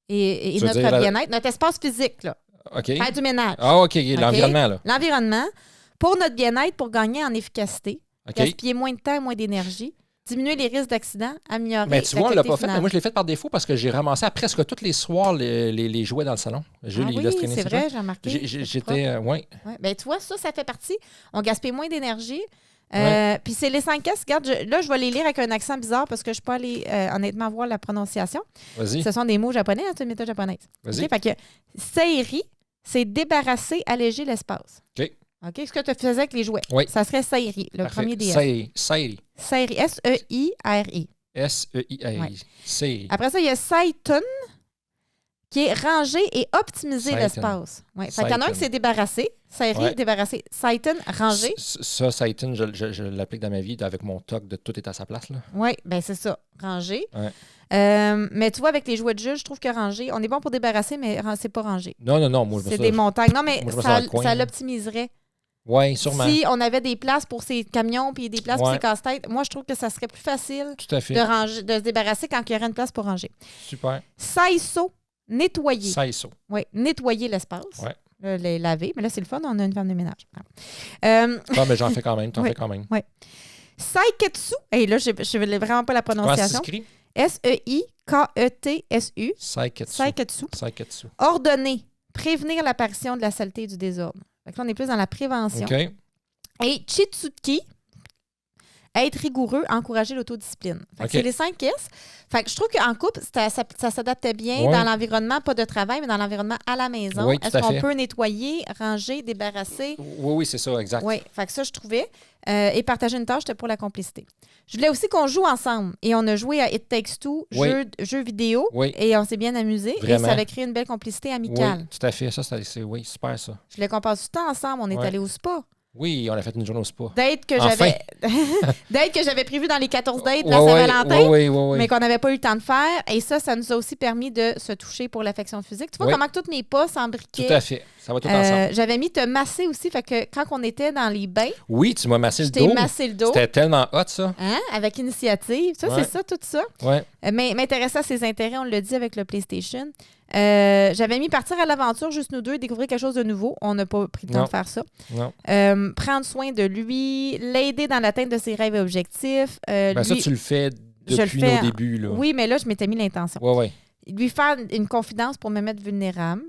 Et notre bien-être, notre espace physique, là. OK. Faire du ménage. Ah, OK, l'environnement, là. L'environnement, pour notre bien-être, pour gagner en efficacité, gaspiller moins de temps, moins d'énergie. Diminuer les risques d'accident, améliorer mais tu vois, on ne l'a pas fait, finale. mais moi, je l'ai fait par défaut parce que j'ai ramassé à presque tous les soirs les jouets dans le salon. C'est vrai, j'ai remarqué. J'étais, ouais. Ben, tu vois, ça fait partie. On gaspille moins d'énergie. Puis c'est les 5 S. Regarde, là, je vais les lire avec un accent bizarre parce que je ne suis pas allée honnêtement voir la prononciation. Vas-y. Ce sont des mots japonais, c'est une méthode japonaise. Vas-y. Okay? Fait que Seiri, c'est débarrasser, alléger l'espace. OK. OK? Ce que tu faisais avec les jouets. Oui. Ça serait Seiri, le premier des Seiri. Seiri. S-E-I-R-I. S-E-I-R-I. Ouais. Seiri. Après ça, il y a Saitun, qui est ranger et optimiser l'espace. Ouais. Fait qu'il y en a un qui s'est débarrassé. Seiri, débarrasser. Saitun, ranger. Ça, Saitun, je l'applique dans ma vie avec mon toc de tout est à sa place. Oui, bien c'est ça. Ranger. Ouais. Mais tu vois, avec les jouets de jeu, je trouve que ranger, on est bon pour débarrasser, mais c'est pas ranger. Non. Moi, c'est des montagnes. Non, mais moi, ça l'optimiserait. Oui, sûrement. Si on avait des places pour ces camions puis des places pour ces casse-têtes, moi, je trouve que ça serait plus facile tout à fait. de se débarrasser quand il y aurait une place pour ranger. Super. Saiso, nettoyer. Saiso. Oui, nettoyer l'espace. Ouais. Les laver. Mais là, c'est le fun, on a une femme de ménage. Non, mais j'en fais quand même. T'en fais quand même. Oui. Saiketsu. Et là, je ne vraiment pas la prononciation. Comment ça s'écrit? S-E-I-K-E-T-S-U. Saiketsu. Ordonner. Prévenir l'apparition de la saleté et du désordre. Fait que là, on est plus dans la prévention. OK. Et Chitsuki, être rigoureux, encourager l'autodiscipline. Fait que c'est les 5 S. Fait que je trouve qu'en couple, ça s'adaptait bien dans l'environnement, pas de travail, mais dans l'environnement à la maison. Oui, est-ce qu'on peut nettoyer, ranger, débarrasser? Oui, c'est ça, exact. Oui, fait que ça, je trouvais. Et partager une tâche, c'était pour la complicité. Je voulais aussi qu'on joue ensemble. Et on a joué à It Takes Two, jeu vidéo. Oui. Et on s'est bien amusé. Vraiment. Et ça avait créé une belle complicité amicale. Oui, tout à fait. Ça, c'est super, ça. Je voulais qu'on passe du temps ensemble. On est allé au spa. Oui, on a fait une journée au spa. Date que j'avais prévu dans les 14 dates de la Saint-Valentin, mais qu'on n'avait pas eu le temps de faire. Et ça nous a aussi permis de se toucher pour l'affection physique. Tu vois comment tous mes pas s'embriquaient. Tout à fait. Ça va tout ensemble. J'avais mis te masser aussi. Fait que quand on était dans les bains, oui, tu m'as massé le dos. Je t'ai massé le dos. C'était tellement hot, ça. Hein? Avec initiative. Ça, c'est ça, tout ça. Ouais. Mais m'intéressait à ses intérêts, on l'a dit avec le PlayStation. J'avais mis partir à l'aventure, juste nous deux, découvrir quelque chose de nouveau. On n'a pas pris le temps de faire ça. Non. Prendre soin de lui, l'aider dans l'atteinte de ses rêves et objectifs. Ça, tu le fais depuis nos débuts. Là. Oui, mais là, je m'étais mis l'intention. Oui. Lui faire une confidence pour me mettre vulnérable.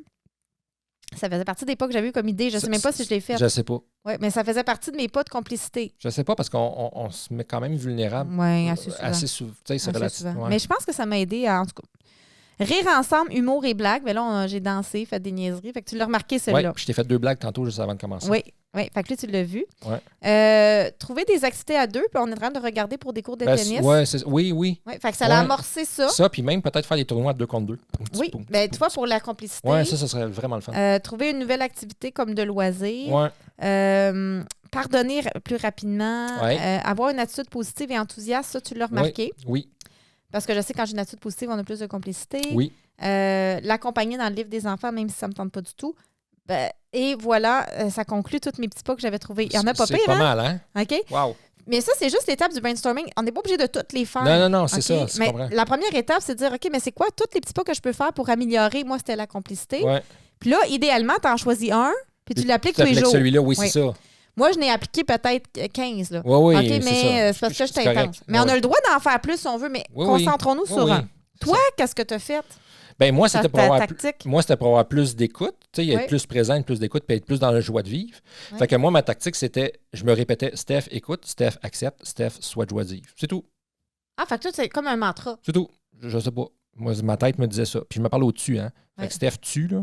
Ça faisait partie des pas que j'avais eu comme idée. Je ne sais même pas si je l'ai fait. Je sais pas. Oui, mais ça faisait partie de mes pas de complicité. Je sais pas parce qu'on se met quand même vulnérable. Oui, assez souvent. Assez souvent. C'est relatif. Ouais. Mais je pense que ça m'a aidé à, en tout cas. Rire ensemble, humour et blagues. Mais là, j'ai dansé, fait des niaiseries. Fait que tu l'as remarqué, celui-là. Oui, je t'ai fait 2 blagues tantôt juste avant de commencer. Oui. Fait que là, tu l'as vu. Ouais. Trouver des activités à 2, puis on est en train de regarder pour des cours de tennis. Oui. Fait que ça l'a amorcé ça. Ça, puis même peut-être faire des tournois à 2 contre 2. Oui, tu vois, pour la complicité. Oui, ça serait vraiment le fun. Trouver une nouvelle activité comme de loisir. Ouais. Pardonner plus rapidement. Avoir une attitude positive et enthousiaste, ça, tu l'as remarqué. Oui. Parce que je sais que quand j'ai une attitude positive, on a plus de complicité. Oui. L'accompagner dans le livre des enfants, même si ça ne me tente pas du tout. Et voilà, ça conclut tous mes petits pas que j'avais trouvés. Il y en a pas pire, C'est pas mal, hein? OK? Wow. Mais ça, c'est juste l'étape du brainstorming. On n'est pas obligé de toutes les faire. Non, c'est ça. Mais la première étape, c'est de dire, OK, mais c'est quoi tous les petits pas que je peux faire pour améliorer? Moi, c'était la complicité. Ouais. Puis là, idéalement, tu en choisis un, Puis tu l'appliques Tu tous les appliques jours. celui-là, oui, Oui. c'est ça. Moi, je n'ai appliqué peut-être 15. Là. Oui, OK, c'est mais ça. c'est parce que je suis C'est correct. intense. Mais on a le droit d'en faire plus si on veut, mais Oui, concentrons-nous oui. sur Oui, un. oui. Toi, qu'est-ce que tu as fait? Ben moi, Ta c'était pour avoir tactique? moi, c'était pour avoir plus d'écoute, tu sais, être Oui. plus présent, être plus d'écoute, puis être plus dans la joie de vivre. Oui. Fait que moi, ma tactique, c'était, je me répétais, Steph, écoute, Steph, accepte, Steph, sois de joie de vivre. C'est tout. Ah, fait que toi, c'est comme un mantra. C'est tout. Je sais pas. Moi, ma tête me disait ça. Puis je me parlais au-dessus, hein. Fait que Steph, tue, là.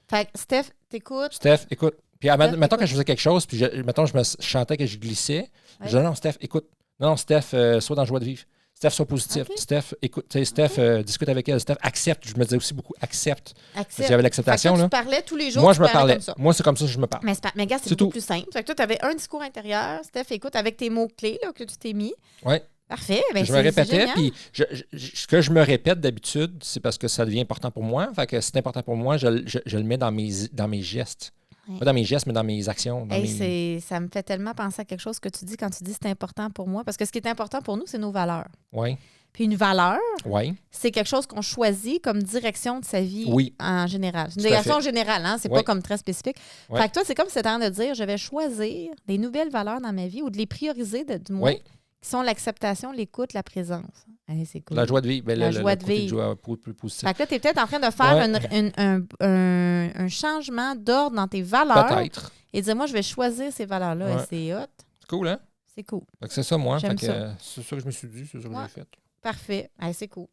Fait que Steph, t'écoutes. Steph, écoute. Puis Steph, mettons écoute. que je faisais quelque chose, puis mettons je chantais que je glissais. Je disais, non, Steph, écoute. Non, Steph, sois dans la joie de vivre. Steph, sois positif. OK. Steph, écoute. Tu sais, Steph, discute avec elle. Steph, accepte. Je me disais aussi beaucoup, accepte. Accepte. J'avais l'acceptation, Fait que là. toi, tu parlais tous les jours. Moi, tu je me parlais parlais. comme ça. Moi, c'est comme ça que je me parle. Mais gars, c'est C'est beaucoup tout. plus simple. Fait que toi, tu avais un discours intérieur. Steph, écoute, avec tes mots-clés là, que tu t'es mis. Oui. Parfait. Ben, Je me c'est répétais, génial. puis ce que je me répète d'habitude, c'est parce que ça devient important pour moi. Fait que c'est important pour moi, je le mets dans mes gestes. Ouais. Pas dans mes gestes, mais dans mes actions. Ça me fait tellement penser à quelque chose que tu dis quand tu dis c'est important pour moi. Parce que ce qui est important pour nous, c'est nos valeurs. Oui, Puis une valeur, oui. c'est quelque chose qu'on choisit comme direction de sa vie Oui. en général. C'est une Tout à direction fait. générale, hein? C'est Oui. pas comme très spécifique. Oui. Fait que toi, c'est comme si c'était en train de dire je vais choisir des nouvelles valeurs dans ma vie ou de les prioriser du moins, Oui. qui sont l'acceptation, l'écoute, la présence. Hey, c'est cool. La joie de vivre. Ben, La le joie de côté vivre. joie plus positif. Fait que là, tu es peut-être en train de faire Ouais. un changement d'ordre dans tes valeurs Peut-être. et dire moi, je vais choisir ces valeurs-là Ouais. et c'est hot. C'est cool, hein? C'est cool. Fait que c'est ça, moi. J'aime Fait que, ça. c'est ça que je me suis dit, c'est ça que Ouais. j'ai fait. Parfait. Hey, c'est cool.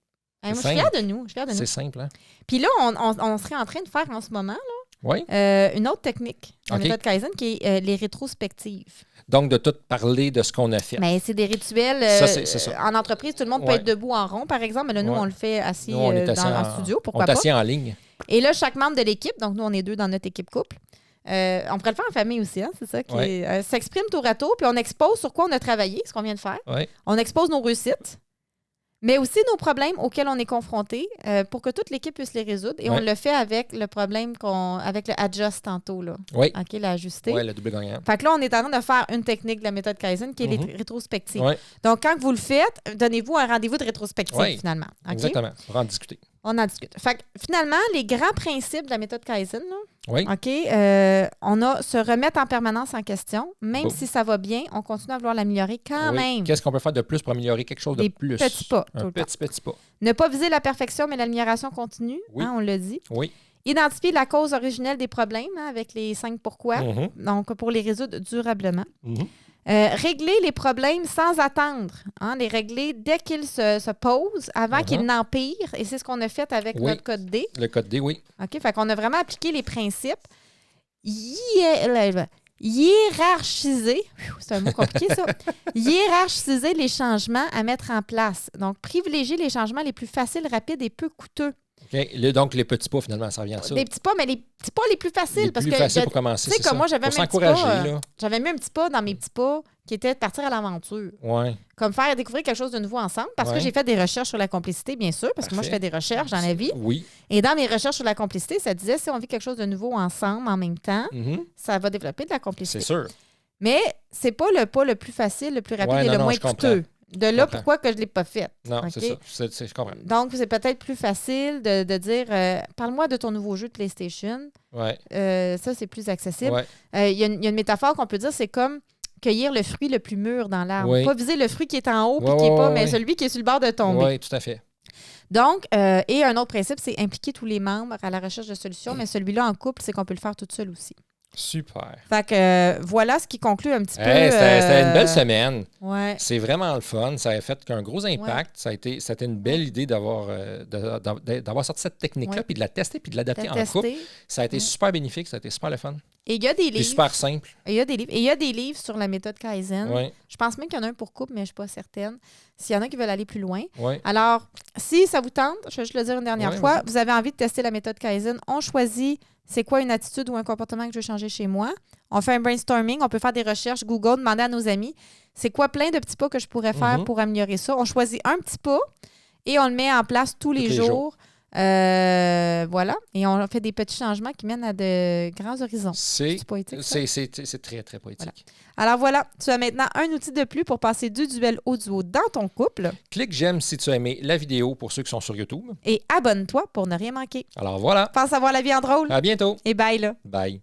Hey, moi, C'est je suis fière de nous. Je suis fière de nous. C'est simple, hein? Puis là, on serait en train de faire en ce moment Oui. une autre technique, la OK. méthode Kaizen, qui est les rétrospectives. Donc, de tout parler de ce qu'on a fait. Mais c'est des rituels. Ça, c'est ça. En entreprise, tout le monde peut Ouais. être debout en rond, par exemple. Mais là, nous, Ouais. on le fait assis Nous, on est assis en studio. on Pourquoi est pas? assis en ligne. Et là, chaque membre de l'équipe, donc nous, on est 2 dans notre équipe couple. On pourrait le faire en famille aussi, hein, c'est ça qui Ouais. s'exprime tour à tour, puis on expose sur quoi on a travaillé, ce qu'on vient de faire. Oui. On expose nos réussites, mais aussi nos problèmes auxquels on est confronté pour que toute l'équipe puisse les résoudre. Et on Ouais. le fait avec le problème avec le adjust tantôt, là. Oui. OK, l'ajuster. Oui, le double gagnant. Fait que là, on est en train de faire une technique de la méthode Kaizen qui est les Mhm. rétrospectives. Oui, Donc, quand vous le faites, donnez-vous un rendez-vous de rétrospective, Ouais. finalement. OK? exactement. On va en discuter. On en discute. Fait que, finalement, les grands principes de la méthode Kaizen, là, Oui. OK, on a se remettre en permanence en question. Même Bon. si ça va bien, on continue à vouloir l'améliorer quand Oui. même. Qu'est-ce qu'on peut faire de plus pour améliorer quelque chose de Des plus? petits pas, tout Un le temps. petit pas. Ne pas viser la perfection, mais l'amélioration continue. Oui. Hein, on l'a dit. Oui. Identifier la cause originelle des problèmes hein, avec les 5 pourquoi. Mhm. Donc, pour les résoudre durablement. Mhm. Régler les problèmes sans attendre. Hein, les régler dès qu'ils se posent, avant qu'ils n'empirent. Et c'est ce qu'on a fait avec Oui. notre code D. Le code D, oui. OK? Fait qu'on a vraiment appliqué les principes. Hiérarchiser. C'est un mot compliqué, ça. Hiérarchiser les changements à mettre en place. Donc, privilégier les changements les plus faciles, rapides et peu coûteux. OK. Donc, les petits pas, finalement, ça revient à ça. Des petits pas, mais les petits pas les plus faciles. Les parce plus que faciles pour commencer, tu sais, c'est comme ça. moi, j'avais Pour mis un petit s'encourager, pas, là. j'avais mis un petit pas dans mes petits pas qui était de partir à l'aventure. Oui. Comme faire découvrir quelque chose de nouveau ensemble. Parce que Ouais. j'ai fait des recherches sur la complicité, bien sûr, parce que moi, je fais Parfait. des recherches dans la vie. Oui. Et dans mes recherches sur la complicité, ça disait si on vit quelque chose de nouveau ensemble en même temps, Mhm. ça va développer de la complicité. C'est sûr. Mais c'est pas le pas le plus facile, le plus rapide Ouais, et non, le non, moins je comprends. coûteux. De là, comprends. pourquoi que je ne l'ai pas fait. Non, OK? c'est ça. Je comprends. Donc, c'est peut-être plus facile de dire parle-moi de ton nouveau jeu de PlayStation. Oui. Ça, c'est plus accessible. Ouais. Il y a une métaphore qu'on peut dire, c'est comme cueillir le fruit le plus mûr dans l'arbre. Oui. Pas viser le fruit qui est en haut puis Ouais, qui est ouais, pas, ouais, mais ouais. celui qui est sur le bord de tomber. Oui, tout à fait. Donc, et un autre principe, c'est impliquer tous les membres à la recherche de solutions, mais celui-là en couple, c'est qu'on peut le faire tout seul aussi. Super. Fait que voilà ce qui conclut un petit peu. C'était une belle semaine. Ouais. C'est vraiment le fun. Ça a fait qu'un gros impact. C'était une belle idée d'avoir sorti cette technique-là, Ouais. puis de la tester, puis de l'adapter en Tester. couple. Ça a été super bénéfique, ça a été super le fun. Et il y a des Puis livres. super simple. Et il y a des livres. Et il y a des livres sur la méthode Kaizen. Oui, Je pense même qu'il y en a un pour couple, mais je ne suis pas certaine. S'il y en a qui veulent aller plus loin. oui. Alors, si ça vous tente, je vais juste le dire une dernière Ouais, fois, vas-y. vous avez envie de tester la méthode Kaizen, on choisit c'est quoi une attitude ou un comportement que je veux changer chez moi. On fait un brainstorming, on peut faire des recherches Google, demander à nos amis c'est quoi plein de petits pas que je pourrais faire pour améliorer ça. On choisit un petit pas et on le met en place tous les jours. Voilà. Et on fait des petits changements qui mènent à de grands horizons. C'est poétique, ça? c'est très, très poétique. Alors voilà, tu as maintenant un outil de plus pour passer du duel au duo dans ton couple. Clique j'aime si tu as aimé la vidéo pour ceux qui sont sur YouTube. Et abonne-toi pour ne rien manquer. Alors voilà. Pense avoir la vie en drôle. À bientôt. Et bye là. Bye.